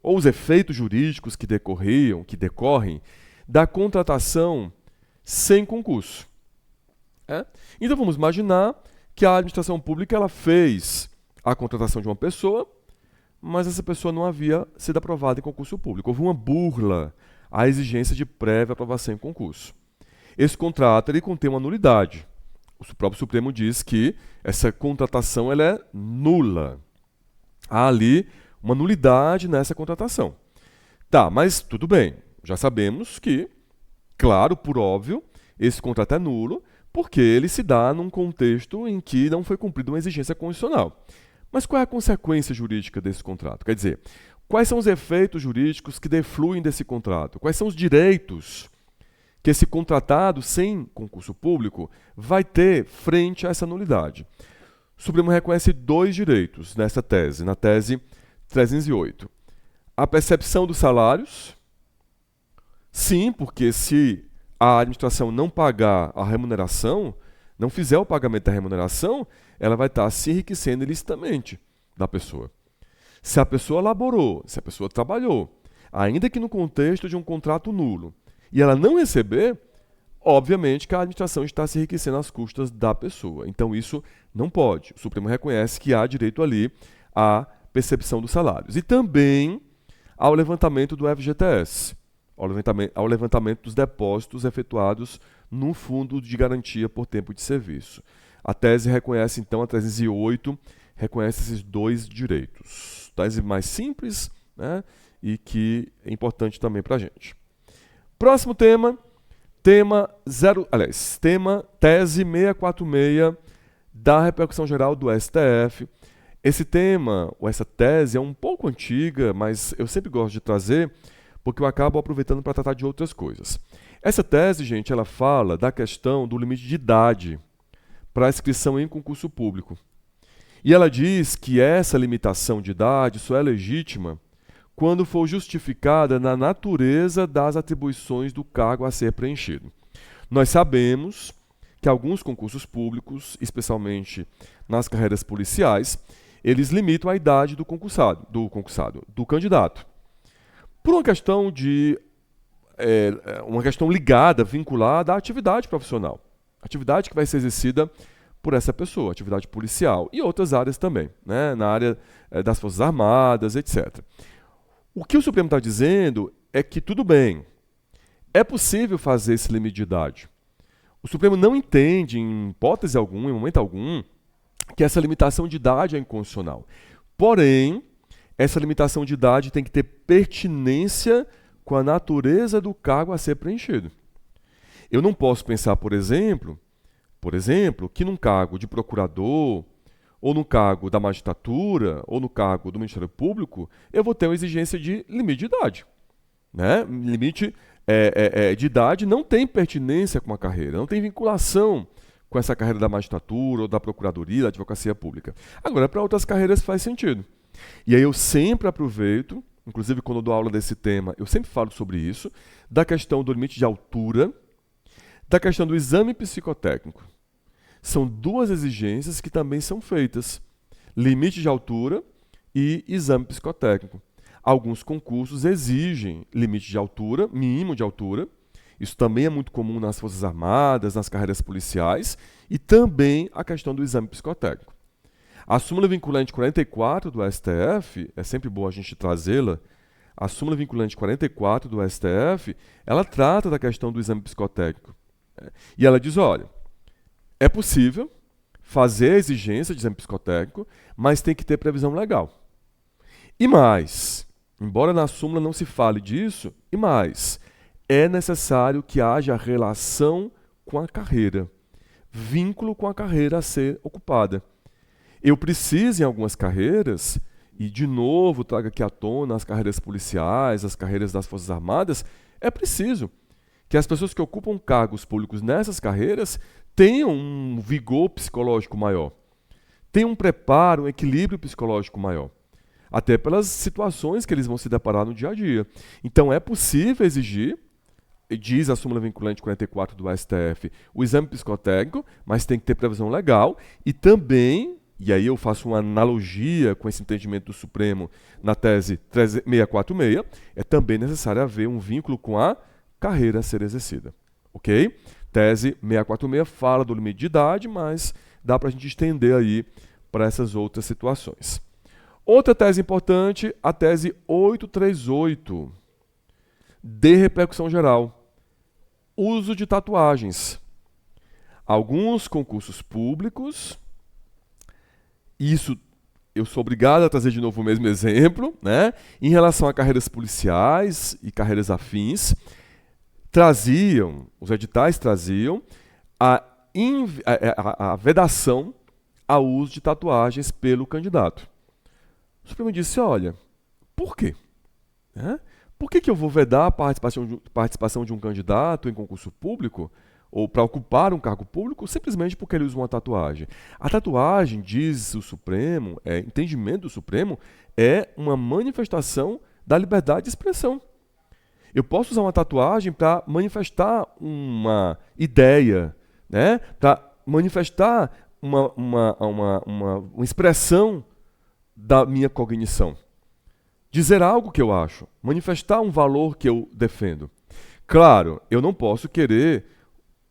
ou os efeitos jurídicos que decorrem da contratação sem concurso. Então vamos imaginar que a administração pública ela fez a contratação de uma pessoa, mas essa pessoa não havia sido aprovada em concurso público. Houve uma burla à exigência de prévia aprovação em concurso. Esse contrato ele contém uma nulidade. O próprio Supremo diz que essa contratação ela é nula. Há ali uma nulidade nessa contratação. Tá, mas tudo bem. Já sabemos que, claro, por óbvio, esse contrato é nulo, porque ele se dá num contexto em que não foi cumprida uma exigência constitucional. Mas qual é a consequência jurídica desse contrato? Quer dizer, quais são os efeitos jurídicos que defluem desse contrato? Quais são os direitos que esse contratado sem concurso público vai ter frente a essa nulidade? O Supremo reconhece dois direitos nessa tese, na tese 308. A percepção dos salários, sim, porque se a administração não pagar a remuneração, não fizer o pagamento da remuneração, ela vai estar se enriquecendo ilicitamente da pessoa. Se a pessoa laborou, se a pessoa trabalhou, ainda que no contexto de um contrato nulo, e ela não receber, obviamente que a administração está se enriquecendo às custas da pessoa. Então isso não pode. O Supremo reconhece que há direito ali à percepção dos salários. E também ao levantamento do FGTS, ao levantamento dos depósitos efetuados no Fundo de Garantia por Tempo de Serviço. A tese reconhece, então, a 308, reconhece esses dois direitos. Tese mais simples, né, e que é importante também para a gente. Próximo tema, tema tese 646 da repercussão geral do STF. Esse tema, ou essa tese, é um pouco antiga, mas eu sempre gosto de trazer, porque eu acabo aproveitando para tratar de outras coisas. Essa tese, gente, ela fala da questão do limite de idade para inscrição em concurso público. E ela diz que essa limitação de idade só é legítima quando for justificada na natureza das atribuições do cargo a ser preenchido. Nós sabemos que alguns concursos públicos, especialmente nas carreiras policiais, eles limitam a idade do candidato. Por uma questão uma questão ligada, vinculada à atividade profissional. Atividade que vai ser exercida por essa pessoa, atividade policial e outras áreas também, né? Na área das Forças Armadas, etc. O que o Supremo está dizendo é que tudo bem, é possível fazer esse limite de idade. O Supremo não entende, em hipótese alguma, em momento algum, que essa limitação de idade é inconstitucional. Porém, essa limitação de idade tem que ter pertinência com a natureza do cargo a ser preenchido. Eu não posso pensar, por exemplo, que num cargo de procurador, ou no cargo da magistratura, ou no cargo do Ministério Público, eu vou ter uma exigência de limite de idade. Né? Limite de idade não tem pertinência com a carreira, não tem vinculação com essa carreira da magistratura, ou da procuradoria, da advocacia pública. Agora, para outras carreiras faz sentido. E aí eu sempre aproveito, inclusive quando eu dou aula desse tema, eu sempre falo sobre isso, da questão do limite de altura, da questão do exame psicotécnico. São duas exigências que também são feitas. Limite de altura e exame psicotécnico. Alguns concursos exigem limite de altura, mínimo de altura. Isso também é muito comum nas Forças Armadas, nas carreiras policiais, e também a questão do exame psicotécnico. A súmula vinculante 44 do STF, é sempre bom a gente trazê-la, a súmula vinculante 44 do STF, ela trata da questão do exame psicotécnico. E ela diz, olha, é possível fazer a exigência de exame psicotécnico, mas tem que ter previsão legal. E mais, embora na súmula não se fale disso, e mais, é necessário que haja relação com a carreira, vínculo com a carreira a ser ocupada. Eu preciso, em algumas carreiras, e de novo trago aqui à tona as carreiras policiais, as carreiras das Forças Armadas, é preciso que as pessoas que ocupam cargos públicos nessas carreiras tenham um vigor psicológico maior, tenham um preparo, um equilíbrio psicológico maior, até pelas situações que eles vão se deparar no dia a dia. Então é possível exigir, diz a súmula vinculante 44 do STF, o exame psicotécnico, mas tem que ter previsão legal e também, e aí eu faço uma analogia com esse entendimento do Supremo na tese 646, é também necessário haver um vínculo com a carreira a ser exercida. Ok? Tese 646 fala do limite de idade, mas dá para a gente estender aí para essas outras situações. Outra tese importante, a tese 838, de repercussão geral. Uso de tatuagens. Alguns concursos públicos, isso eu sou obrigado a trazer de novo o mesmo exemplo, né? Em relação a carreiras policiais e carreiras afins, os editais traziam a vedação ao uso de tatuagens pelo candidato. O Supremo disse, olha, por quê? Por que eu vou vedar a participação de um candidato em concurso público ou para ocupar um cargo público simplesmente porque ele usa uma tatuagem? A tatuagem, diz o Supremo, entendimento do Supremo, é uma manifestação da liberdade de expressão. Eu posso usar uma tatuagem para manifestar uma ideia, né? Para manifestar uma expressão da minha cognição. Dizer algo que eu acho, manifestar um valor que eu defendo. Claro, eu não posso querer,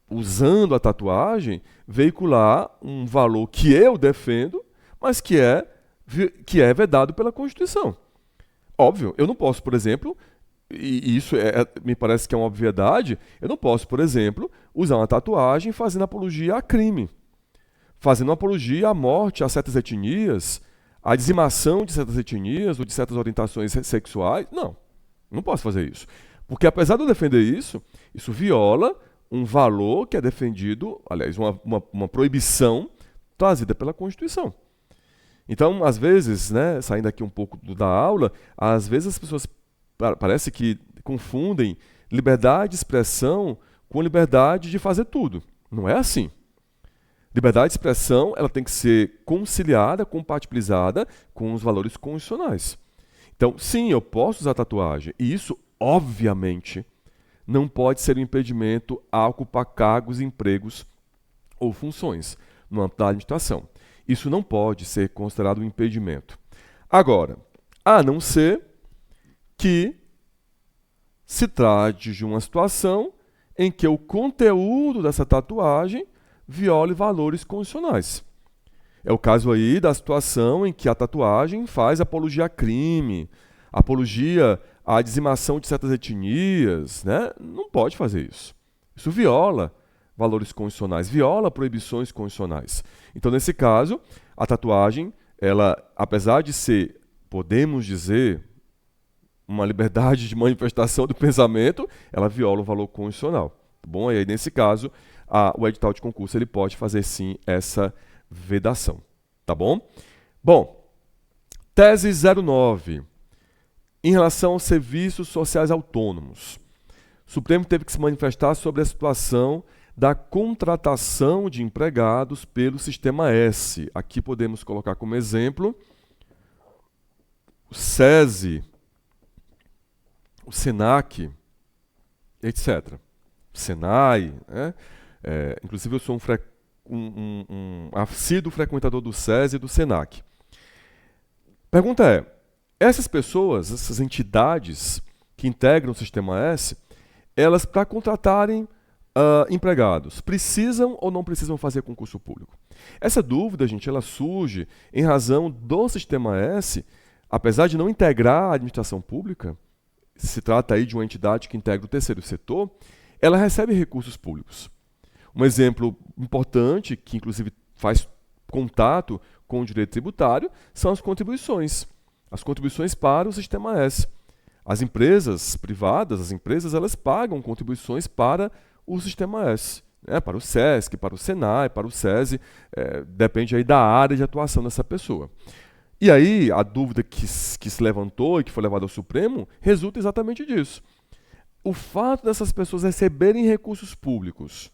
usando a tatuagem, veicular um valor que eu defendo, mas que é vedado pela Constituição. Óbvio, eu não posso, por exemplo, e isso me parece que é uma obviedade, eu não posso, por exemplo, usar uma tatuagem fazendo apologia a crime, fazendo apologia à morte, a certas etnias, à dizimação de certas etnias ou de certas orientações sexuais. Não posso fazer isso. Porque apesar de eu defender isso, isso viola um valor que é defendido, aliás, uma proibição trazida pela Constituição. Então, às vezes, né, saindo aqui um pouco da aula, às vezes as pessoas parece que confundem liberdade de expressão com liberdade de fazer tudo. Não é assim. Liberdade de expressão ela tem que ser conciliada, compatibilizada com os valores constitucionais. Então, sim, eu posso usar tatuagem. E isso, obviamente, não pode ser um impedimento a ocupar cargos, empregos ou funções no âmbito da administração. Isso não pode ser considerado um impedimento. Agora, a não ser que se trate de uma situação em que o conteúdo dessa tatuagem viole valores constitucionais. É o caso aí da situação em que a tatuagem faz apologia a crime, apologia à dizimação de certas etnias, né? Não pode fazer isso. Isso viola valores constitucionais, viola proibições constitucionais. Então, nesse caso, a tatuagem, ela, apesar de ser, podemos dizer, uma liberdade de manifestação do pensamento, ela viola o valor constitucional. Tá bom? E aí, nesse caso, o edital de concurso ele pode fazer sim essa vedação. Tá bom? Bom, tese 09. Em relação aos serviços sociais autônomos, o Supremo teve que se manifestar sobre a situação da contratação de empregados pelo Sistema S. Aqui podemos colocar como exemplo o SESI, o SENAC, etc. O SENAI, né? Inclusive eu sou um assíduo frequentador do SESI e do SENAC. Pergunta é, essas pessoas, essas entidades que integram o Sistema S, elas para contratarem empregados, precisam ou não precisam fazer concurso público? Essa dúvida, gente, ela surge em razão do Sistema S, apesar de não integrar a administração pública, se trata aí de uma entidade que integra o terceiro setor, ela recebe recursos públicos. Um exemplo importante, que inclusive faz contato com o direito tributário, são as contribuições para o Sistema S. As empresas privadas, elas pagam contribuições para o Sistema S, né, para o SESC, para o SENAI, para o SESI, depende aí da área de atuação dessa pessoa. E aí, a dúvida que se levantou e que foi levada ao Supremo resulta exatamente disso. O fato dessas pessoas receberem recursos públicos,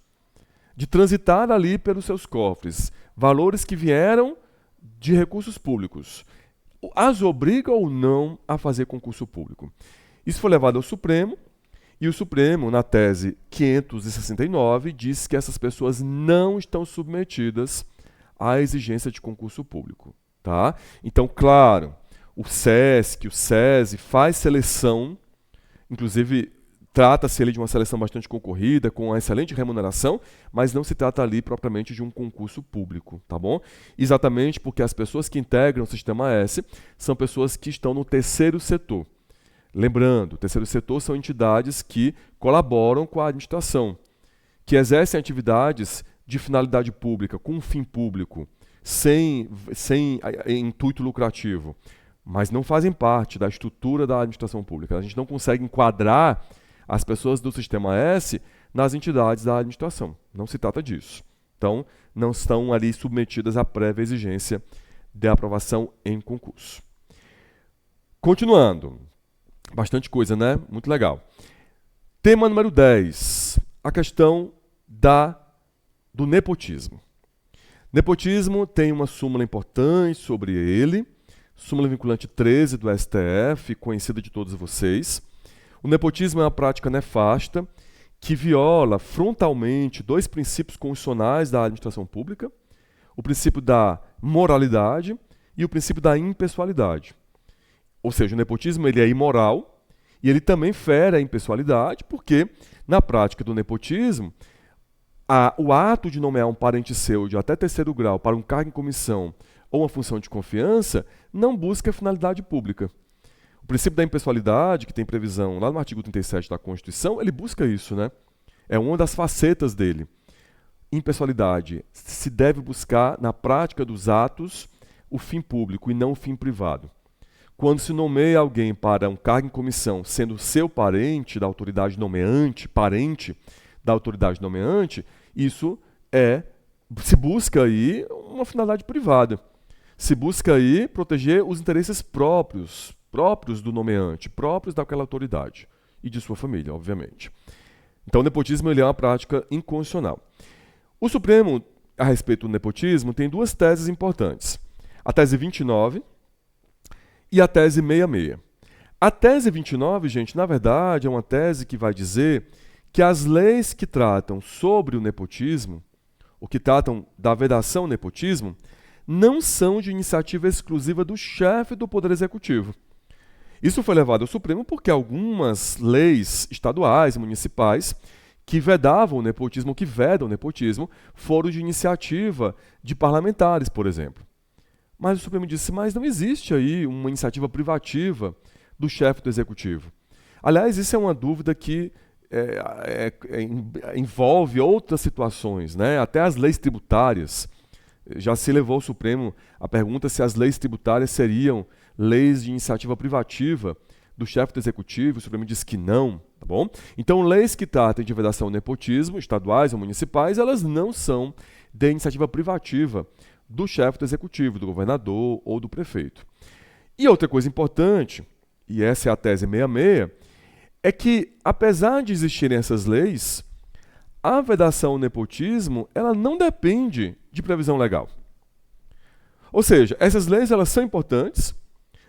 de transitar ali pelos seus cofres, valores que vieram de recursos públicos, as obriga ou não a fazer concurso público? Isso foi levado ao Supremo, e o Supremo, na tese 569, diz que essas pessoas não estão submetidas à exigência de concurso público. Tá? Então, claro, o SESC, o SESI faz seleção, inclusive trata-se ali de uma seleção bastante concorrida, com uma excelente remuneração, mas não se trata ali propriamente de um concurso público, tá bom? Exatamente porque as pessoas que integram o Sistema S são pessoas que estão no terceiro setor. Lembrando, o terceiro setor são entidades que colaboram com a administração, que exercem atividades de finalidade pública, com um fim público, sem intuito lucrativo, mas não fazem parte da estrutura da administração pública. A gente não consegue enquadrar as pessoas do Sistema S nas entidades da administração. Não se trata disso. Então, não estão ali submetidas à prévia exigência de aprovação em concurso. Continuando. Bastante coisa, né? Muito legal. Tema número 10. A questão do nepotismo. Nepotismo tem uma súmula importante sobre ele, súmula vinculante 13 do STF, conhecida de todos vocês. O nepotismo é uma prática nefasta que viola frontalmente dois princípios constitucionais da administração pública, o princípio da moralidade e o princípio da impessoalidade. Ou seja, o nepotismo ele é imoral e ele também fere a impessoalidade, porque na prática do nepotismo, o ato de nomear um parente seu de até terceiro grau para um cargo em comissão ou uma função de confiança não busca finalidade pública. O princípio da impessoalidade, que tem previsão lá no artigo 37 da Constituição, ele busca isso, né? É uma das facetas dele. Impessoalidade se deve buscar, na prática dos atos, o fim público e não o fim privado. Quando se nomeia alguém para um cargo em comissão, sendo seu parente, da autoridade nomeante, parente, da autoridade nomeante, isso se busca aí uma finalidade privada. Se busca aí proteger os interesses próprios do nomeante, próprios daquela autoridade e de sua família, obviamente. Então, o nepotismo ele é uma prática inconstitucional. O Supremo, a respeito do nepotismo, tem duas teses importantes. A tese 29 e a tese 66. A tese 29, gente, na verdade, é uma tese que vai dizer que as leis que tratam sobre o nepotismo, ou que tratam da vedação ao nepotismo, não são de iniciativa exclusiva do chefe do Poder Executivo. Isso foi levado ao Supremo porque algumas leis estaduais e municipais que vedavam o nepotismo, que vedam o nepotismo, foram de iniciativa de parlamentares, por exemplo. Mas o Supremo disse, mas não existe aí uma iniciativa privativa do chefe do Executivo. Aliás, isso é uma dúvida que envolve outras situações, né? Até as leis tributárias. Já se levou ao Supremo a pergunta se as leis tributárias seriam leis de iniciativa privativa do chefe do Executivo. O Supremo disse que não, tá bom? Então, leis que tratem de vedação ao nepotismo, estaduais ou municipais, elas não são de iniciativa privativa do chefe do Executivo, do governador ou do prefeito. E outra coisa importante, e essa é a tese 66, é que, apesar de existirem essas leis, a vedação ao nepotismo ela não depende de previsão legal. Ou seja, essas leis elas são importantes,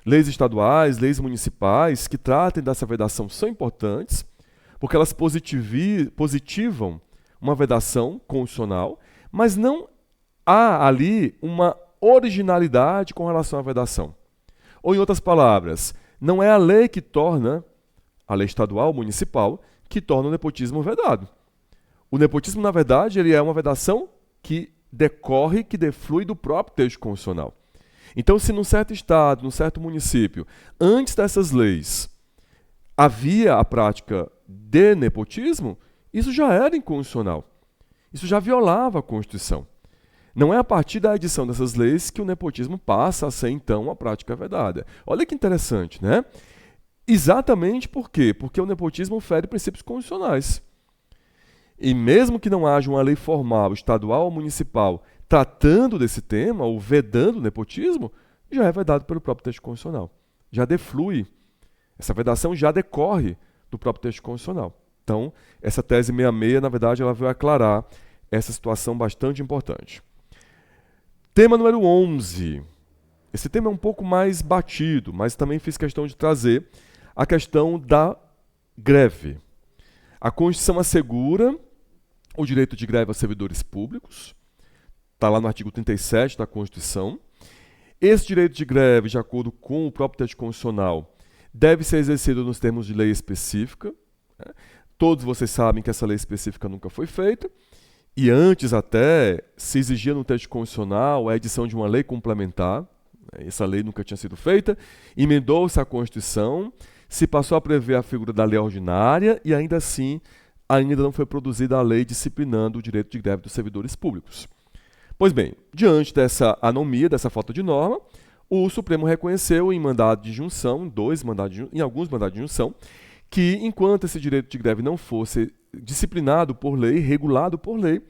leis estaduais, leis municipais que tratem dessa vedação são importantes, porque elas positivam uma vedação constitucional, mas não há ali uma originalidade com relação à vedação. Ou, em outras palavras, não é a lei que torna, a lei estadual, municipal, que torna o nepotismo vedado. O nepotismo, na verdade, ele é uma vedação que decorre, que deflui do próprio texto constitucional. Então, se num certo estado, num certo município, antes dessas leis, havia a prática de nepotismo, isso já era inconstitucional. Isso já violava a Constituição. Não é a partir da edição dessas leis que o nepotismo passa a ser, então, uma prática vedada. Olha que interessante, né? Exatamente por quê? Porque o nepotismo fere princípios constitucionais. E mesmo que não haja uma lei formal, estadual ou municipal, tratando desse tema, ou vedando o nepotismo, já é vedado pelo próprio texto constitucional. Já deflui. Essa vedação já decorre do próprio texto constitucional. Então, essa tese 66, na verdade, ela veio aclarar essa situação bastante importante. Tema número 11. Esse tema é um pouco mais batido, mas também fiz questão de trazer a questão da greve. A Constituição assegura o direito de greve aos servidores públicos, está lá no artigo 37 da Constituição. Esse direito de greve, de acordo com o próprio texto constitucional, deve ser exercido nos termos de lei específica. Todos vocês sabem que essa lei específica nunca foi feita, e antes até se exigia no texto constitucional a edição de uma lei complementar. Essa lei nunca tinha sido feita, emendou-se a Constituição, se passou a prever a figura da lei ordinária e ainda assim ainda não foi produzida a lei disciplinando o direito de greve dos servidores públicos. Pois bem, diante dessa anomia, dessa falta de norma, o Supremo reconheceu em mandado de junção, em alguns mandados de junção, que enquanto esse direito de greve não fosse disciplinado por lei, regulado por lei,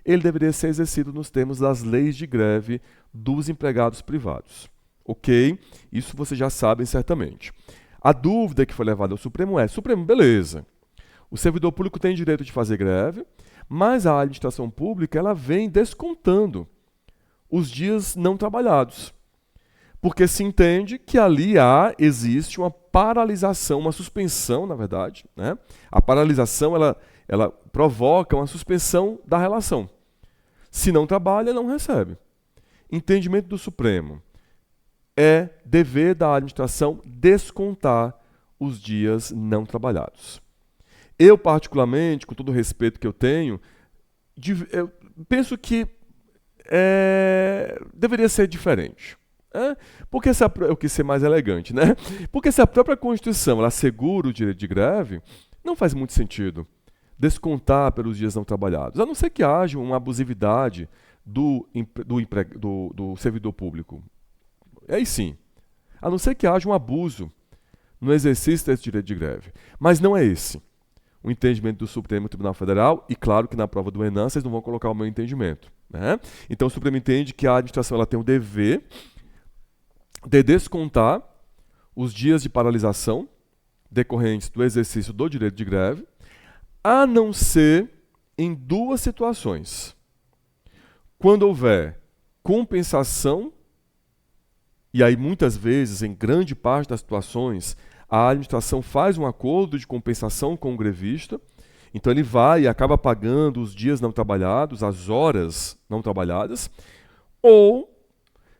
ele deveria ser exercido nos termos das leis de greve dos empregados privados. Ok? Isso vocês já sabem certamente. A dúvida que foi levada ao Supremo é, Supremo, beleza, o servidor público tem direito de fazer greve, mas a administração pública ela vem descontando os dias não trabalhados. Porque se entende que ali existe uma paralisação, uma suspensão, na verdade. Né? A paralisação ela provoca uma suspensão da relação. Se não trabalha, não recebe. Entendimento do Supremo. É dever da administração descontar os dias não trabalhados. Eu, particularmente, com todo o respeito que eu tenho, eu penso que deveria ser diferente. Porque eu quis ser mais elegante, né? Porque se a própria Constituição ela assegura o direito de greve, não faz muito sentido descontar pelos dias não trabalhados, a não ser que haja uma abusividade do servidor público. Aí sim. A não ser que haja um abuso no exercício desse direito de greve. Mas não é esse. o entendimento do Supremo Tribunal Federal, e claro que na prova do Enem vocês não vão colocar o meu entendimento, né? Então o Supremo entende que a administração ela tem o dever de descontar os dias de paralisação decorrentes do exercício do direito de greve, a não ser em duas situações. Quando houver compensação, e aí muitas vezes, em grande parte das situações, a administração faz um acordo de compensação com o grevista, então ele vai e acaba pagando os dias não trabalhados, as horas não trabalhadas, ou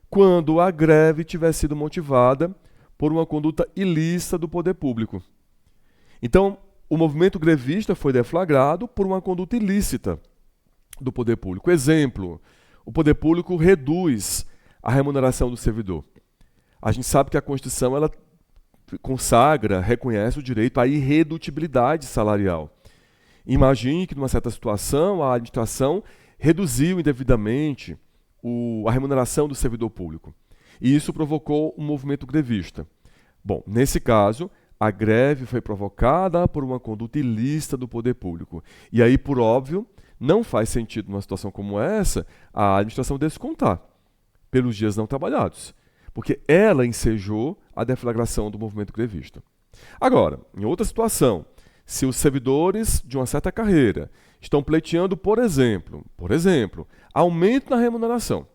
quando a greve tiver sido motivada por uma conduta ilícita do poder público. Então, o movimento grevista foi deflagrado por uma conduta ilícita do poder público. Exemplo, o poder público reduz a remuneração do servidor. A gente sabe que a Constituição ela consagra, reconhece o direito à irredutibilidade salarial. Imagine que, numa certa situação, a administração reduziu indevidamente a remuneração do servidor público. E isso provocou um movimento grevista. Bom, nesse caso, a greve foi provocada por uma conduta ilícita do poder público. E aí, por óbvio, não faz sentido, numa situação como essa, a administração descontar pelos dias não trabalhados, porque ela ensejou a deflagração do movimento grevista. Agora, em outra situação, se os servidores de uma certa carreira estão pleiteando, por exemplo, aumento na remuneração,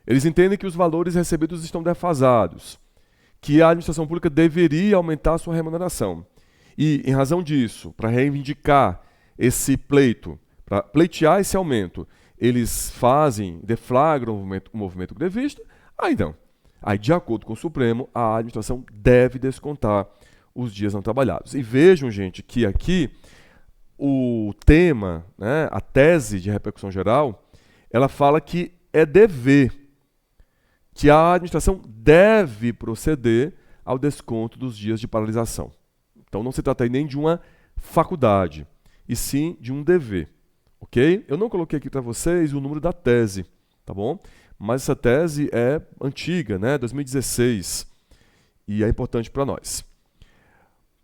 eles entendem que os valores recebidos estão defasados, que a administração pública deveria aumentar a sua remuneração. E, em razão disso, para reivindicar esse pleito, para pleitear esse aumento, eles deflagram o movimento grevista, aí não. Aí, de acordo com o Supremo, a administração deve descontar os dias não trabalhados. E vejam, gente, que aqui o tema, né, a tese de repercussão geral, ela fala que é dever, que a administração deve proceder ao desconto dos dias de paralisação. Então não se trata aí nem de uma faculdade, e sim de um dever. Ok? Eu não coloquei aqui para vocês o número da tese, tá bom? Mas essa tese é antiga, né? 2016, e é importante para nós.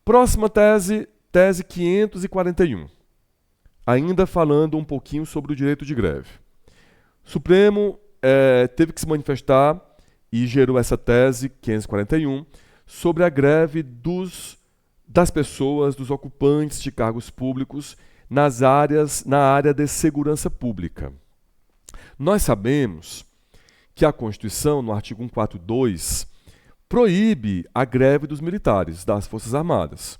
Próxima tese, tese 541. Ainda falando um pouquinho sobre o direito de greve. O Supremo teve que se manifestar e gerou essa tese 541 sobre a greve das pessoas, dos ocupantes de cargos públicos na área de segurança pública. Nós sabemos que a Constituição, no artigo 142, proíbe a greve dos militares, das Forças Armadas.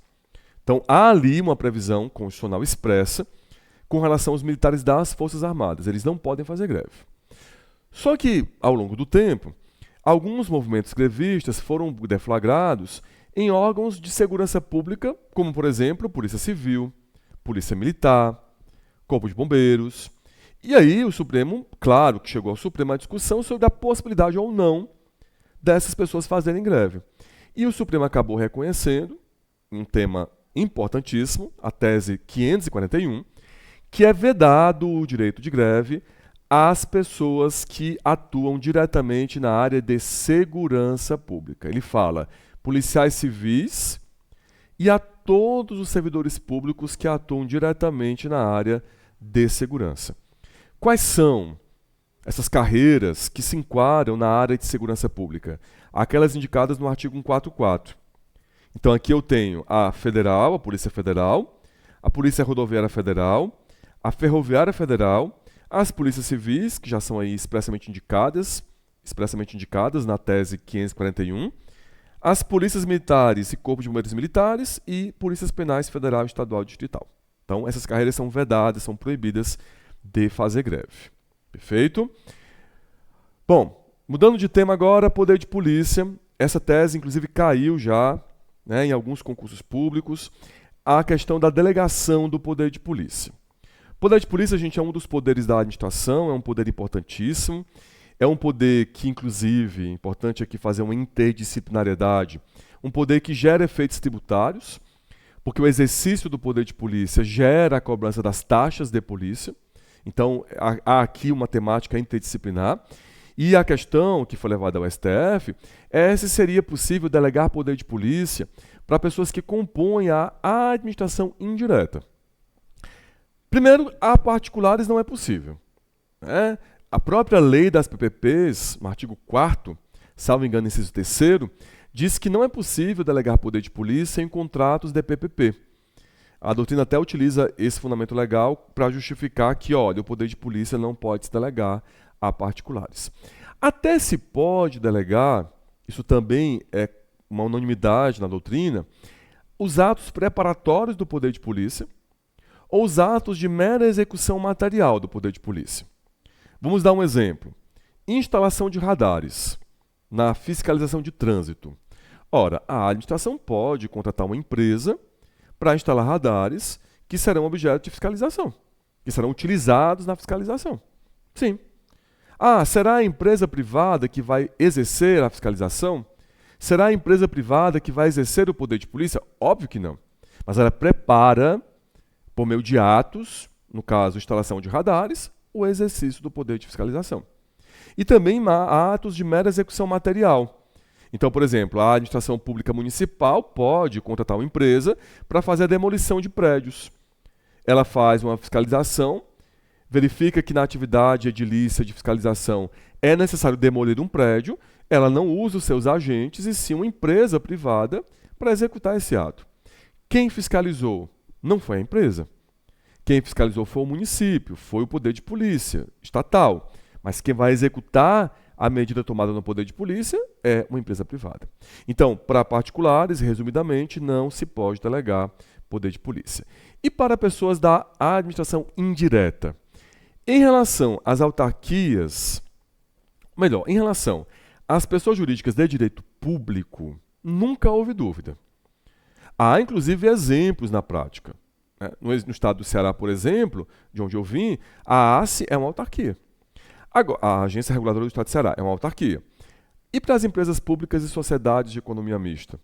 Então, há ali uma previsão constitucional expressa com relação aos militares das Forças Armadas. Eles não podem fazer greve. Só que, ao longo do tempo, alguns movimentos grevistas foram deflagrados em órgãos de segurança pública, como, por exemplo, Polícia Civil, Polícia Militar, Corpo de Bombeiros. E aí o Supremo, claro que chegou ao Supremo a discussão sobre a possibilidade ou não dessas pessoas fazerem greve. E o Supremo acabou reconhecendo um tema importantíssimo, a tese 541, que é vedado o direito de greve às pessoas que atuam diretamente na área de segurança pública. Ele fala policiais civis e a todos os servidores públicos que atuam diretamente na área de segurança. Quais são essas carreiras que se enquadram na área de segurança pública? Aquelas indicadas no artigo 144. Então aqui eu tenho a Federal, a Polícia Federal, a Polícia Rodoviária Federal, a Ferroviária Federal, as Polícias Civis, que já são aí expressamente indicadas na tese 541, as Polícias Militares e Corpo de Bombeiros Militares e Polícias Penais Federal, Estadual e Distrital. Então essas carreiras são vedadas, são proibidas de fazer greve. Perfeito? Bom, mudando de tema agora, poder de polícia. Essa tese, inclusive, caiu já, né, em alguns concursos públicos, a questão da delegação do poder de polícia. O poder de polícia, gente, é um dos poderes da administração, é um poder importantíssimo, é um poder que, inclusive, é importante aqui fazer uma interdisciplinariedade, um poder que gera efeitos tributários, porque o exercício do poder de polícia gera a cobrança das taxas de polícia. Então, há aqui uma temática interdisciplinar. E a questão que foi levada ao STF é se seria possível delegar poder de polícia para pessoas que compõem a administração indireta. Primeiro, a particulares não é possível, né? A própria lei das PPPs, no artigo 4º, salvo engano, inciso 3º, diz que não é possível delegar poder de polícia em contratos de PPP. A doutrina até utiliza esse fundamento legal para justificar que, olha, o poder de polícia não pode se delegar a particulares. Até se pode delegar, isso também é uma unanimidade na doutrina, os atos preparatórios do poder de polícia ou os atos de mera execução material do poder de polícia. Vamos dar um exemplo. Instalação de radares na fiscalização de trânsito. Ora, a administração pode contratar uma empresa para instalar radares que serão objeto de fiscalização, que serão utilizados na fiscalização. Sim. Ah, será a empresa privada que vai exercer a fiscalização? Será a empresa privada que vai exercer o poder de polícia? Óbvio que não. Mas ela prepara, por meio de atos, no caso, instalação de radares, o exercício do poder de fiscalização. E também há atos de mera execução material. Então, por exemplo, a administração pública municipal pode contratar uma empresa para fazer a demolição de prédios. Ela faz uma fiscalização, verifica que na atividade edilícia de fiscalização é necessário demolir um prédio, ela não usa os seus agentes e sim uma empresa privada para executar esse ato. Quem fiscalizou? Não foi a empresa. Quem fiscalizou foi o município, foi o poder de polícia estatal. Mas quem vai executar a medida tomada no poder de polícia é uma empresa privada. Então, para particulares, resumidamente, não se pode delegar poder de polícia. E para pessoas da administração indireta? Em relação às autarquias, melhor, em relação às pessoas jurídicas de direito público, nunca houve dúvida. Há, inclusive, exemplos na prática. No estado do Ceará, por exemplo, de onde eu vim, a ACE é uma autarquia. Agora, a Agência Reguladora do Estado do Ceará é uma autarquia. E para as empresas públicas e sociedades de economia mista?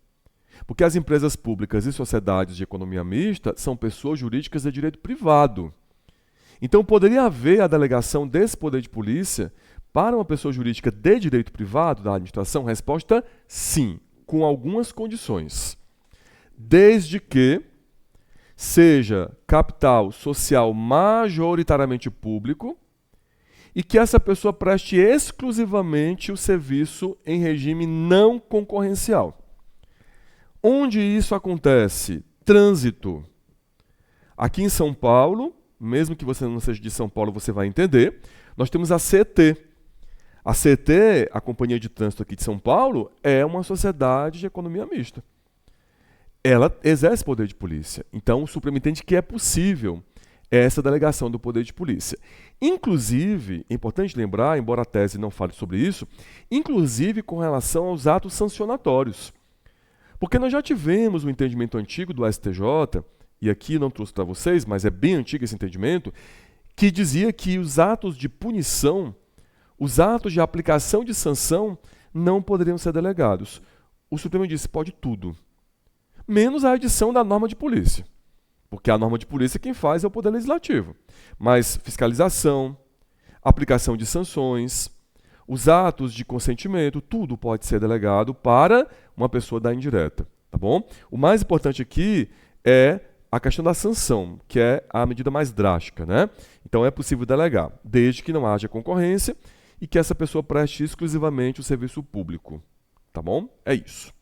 Porque as empresas públicas e sociedades de economia mista são pessoas jurídicas de direito privado. Então, poderia haver a delegação desse poder de polícia para uma pessoa jurídica de direito privado da administração? Resposta: sim, com algumas condições. Desde que seja capital social majoritariamente público e que essa pessoa preste exclusivamente o serviço em regime não concorrencial. Onde isso acontece? Trânsito. Aqui em São Paulo, mesmo que você não seja de São Paulo, você vai entender, nós temos a CET. A CET, a Companhia de Trânsito aqui de São Paulo, é uma sociedade de economia mista. Ela exerce poder de polícia. Então, o Supremo entende que é possível essa delegação do poder de polícia. Inclusive, é importante lembrar, embora a tese não fale sobre isso, inclusive com relação aos atos sancionatórios. Porque nós já tivemos um entendimento antigo do STJ, e aqui não trouxe para vocês, mas é bem antigo esse entendimento, que dizia que os atos de punição, os atos de aplicação de sanção, não poderiam ser delegados. O Supremo disse: pode tudo, menos a adição da norma de polícia. Porque a norma de polícia quem faz é o Poder Legislativo. Mas fiscalização, aplicação de sanções, os atos de consentimento, tudo pode ser delegado para uma pessoa da indireta. Tá bom? O mais importante aqui é a questão da sanção, que é a medida mais drástica, né? Então é possível delegar, desde que não haja concorrência e que essa pessoa preste exclusivamente o serviço público. Tá bom? É isso.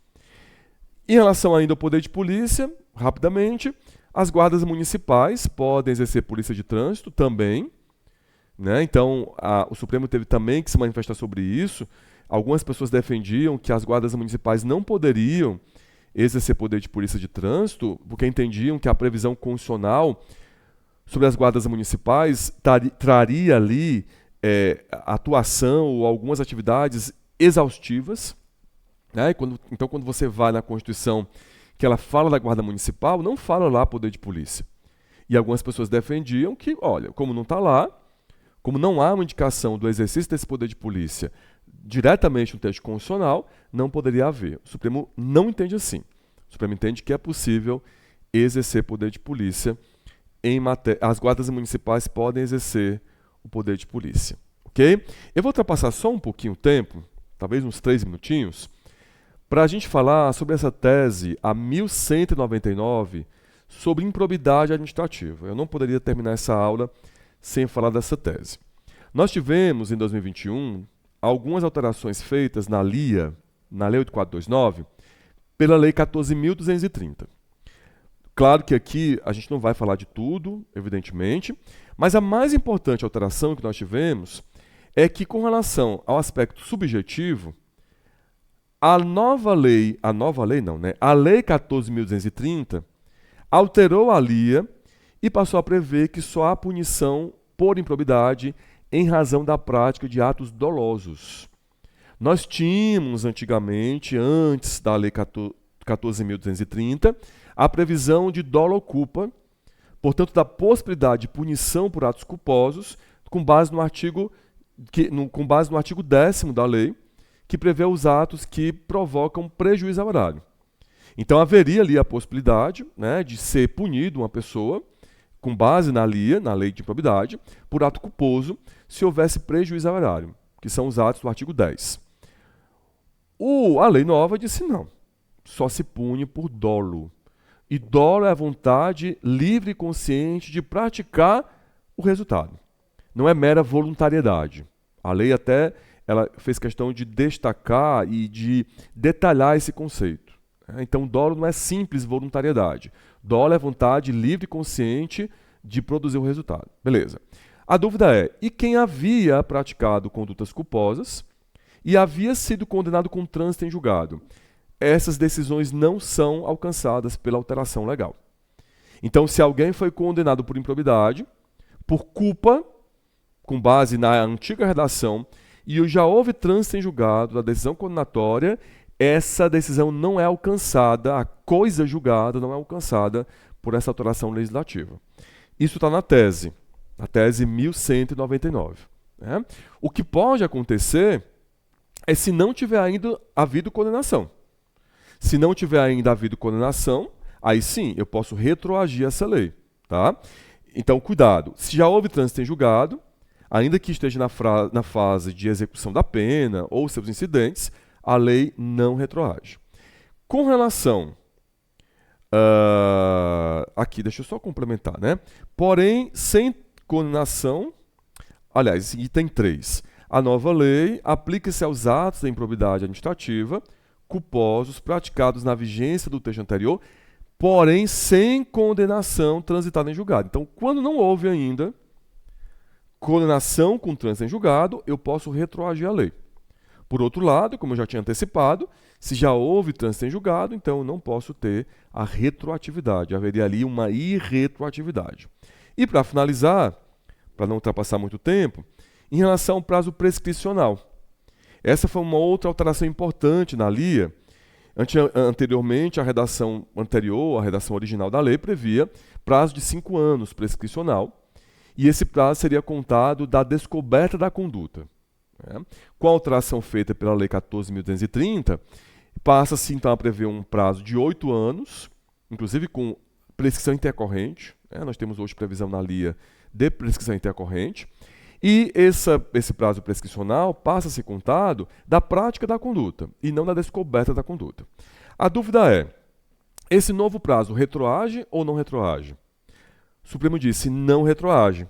Em relação ainda ao poder de polícia, rapidamente, as guardas municipais podem exercer polícia de trânsito também, né? Então, o Supremo teve também que se manifestar sobre isso. Algumas pessoas defendiam que as guardas municipais não poderiam exercer poder de polícia de trânsito, porque entendiam que a previsão constitucional sobre as guardas municipais traria ali atuação ou algumas atividades exaustivas, né? Então, quando você vai na Constituição que ela fala da guarda municipal, não fala lá poder de polícia. E algumas pessoas defendiam que, olha, como não está lá, como não há uma indicação do exercício desse poder de polícia diretamente no texto constitucional, não poderia haver. O Supremo não entende assim. O Supremo entende que é possível exercer poder de polícia em matéria. As guardas municipais podem exercer o poder de polícia. Ok? Eu vou ultrapassar só um pouquinho o tempo, talvez uns 3 minutinhos, para a gente falar sobre essa tese, a 1199, sobre improbidade administrativa. Eu não poderia terminar essa aula sem falar dessa tese. Nós tivemos, em 2021, algumas alterações feitas na LIA, na Lei 8429, pela Lei 14.230. Claro que aqui a gente não vai falar de tudo, evidentemente, mas a mais importante alteração que nós tivemos é que, com relação ao aspecto subjetivo, a Lei 14.230 alterou a LIA e passou a prever que só há punição por improbidade em razão da prática de atos dolosos. Nós tínhamos antigamente, antes da Lei 14.230, a previsão de dolo ou culpa, portanto, da possibilidade de punição por atos culposos, com base no artigo 10º da lei, que prevê os atos que provocam prejuízo ao erário. Então, haveria ali a possibilidade, né, de ser punido uma pessoa, com base na LIA, na lei de improbidade, por ato culposo, se houvesse prejuízo ao erário, que são os atos do artigo 10. A lei nova disse não, só se pune por dolo. E dolo é a vontade livre e consciente de praticar o resultado. Não é mera voluntariedade. A lei até ela fez questão de destacar e de detalhar esse conceito. Então, dolo não é simples voluntariedade. Dolo é vontade livre e consciente de produzir o resultado. Beleza. A dúvida é, e quem havia praticado condutas culposas e havia sido condenado com trânsito em julgado? Essas decisões não são alcançadas pela alteração legal. Então, se alguém foi condenado por improbidade, por culpa, com base na antiga redação, e já houve trânsito em julgado da decisão condenatória, essa decisão não é alcançada, a coisa julgada não é alcançada por essa alteração legislativa. Isso está na tese 1199. Né? O que pode acontecer é se não tiver ainda havido condenação. Se não tiver ainda havido condenação, aí sim, eu posso retroagir essa lei. Tá? Então, cuidado. Se já houve trânsito em julgado, ainda que esteja na fase de execução da pena ou seus incidentes, a lei não retroage. Com relação... aqui, deixa eu só complementar, né? Porém, sem condenação... Aliás, item 3. A nova lei aplica-se aos atos da improbidade administrativa culposos praticados na vigência do texto anterior, porém sem condenação transitada em julgado. Então, quando não houve ainda condenação com trânsito em julgado, eu posso retroagir a lei. Por outro lado, como eu já tinha antecipado, se já houve trânsito em julgado, então eu não posso ter a retroatividade. Haveria ali uma irretroatividade. E para finalizar, para não ultrapassar muito tempo, em relação ao prazo prescricional. Essa foi uma outra alteração importante na LIA. Anteriormente, a redação anterior, a redação original da lei, previa prazo de 5 anos prescricional, e esse prazo seria contado da descoberta da conduta. Com a alteração feita pela Lei 14.230, passa-se então a prever um prazo de 8 anos, inclusive com prescrição intercorrente. Nós temos hoje previsão na LIA de prescrição intercorrente, e esse prazo prescricional passa a ser contado da prática da conduta e não da descoberta da conduta. A dúvida é, esse novo prazo retroage ou não retroage? O Supremo disse não retroage.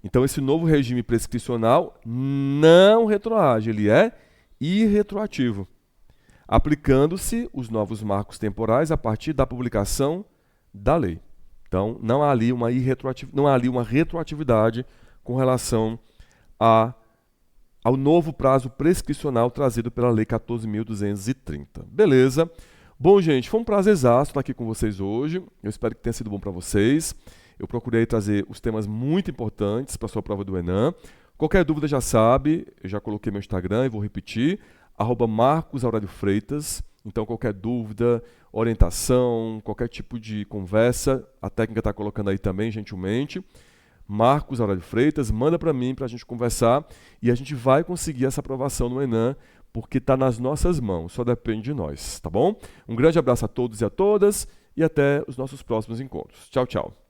Então, esse novo regime prescricional não retroage, ele é irretroativo, aplicando-se os novos marcos temporais a partir da publicação da lei. Então, não há ali uma retroatividade com relação ao novo prazo prescricional trazido pela Lei 14.230. Beleza? Bom, gente, foi um prazer estar aqui com vocês hoje. Eu espero que tenha sido bom para vocês. Eu procurei trazer os temas muito importantes para a sua prova do Enem. Qualquer dúvida já sabe, eu já coloquei meu Instagram e vou repetir, @MarcosAurélioFreitas. Então, qualquer dúvida, orientação, qualquer tipo de conversa, a técnica está colocando aí também, gentilmente. Marcos Aurélio Freitas, manda para mim para a gente conversar e a gente vai conseguir essa aprovação no Enem, porque está nas nossas mãos, só depende de nós, tá bom? Um grande abraço a todos e a todas e até os nossos próximos encontros. Tchau, tchau.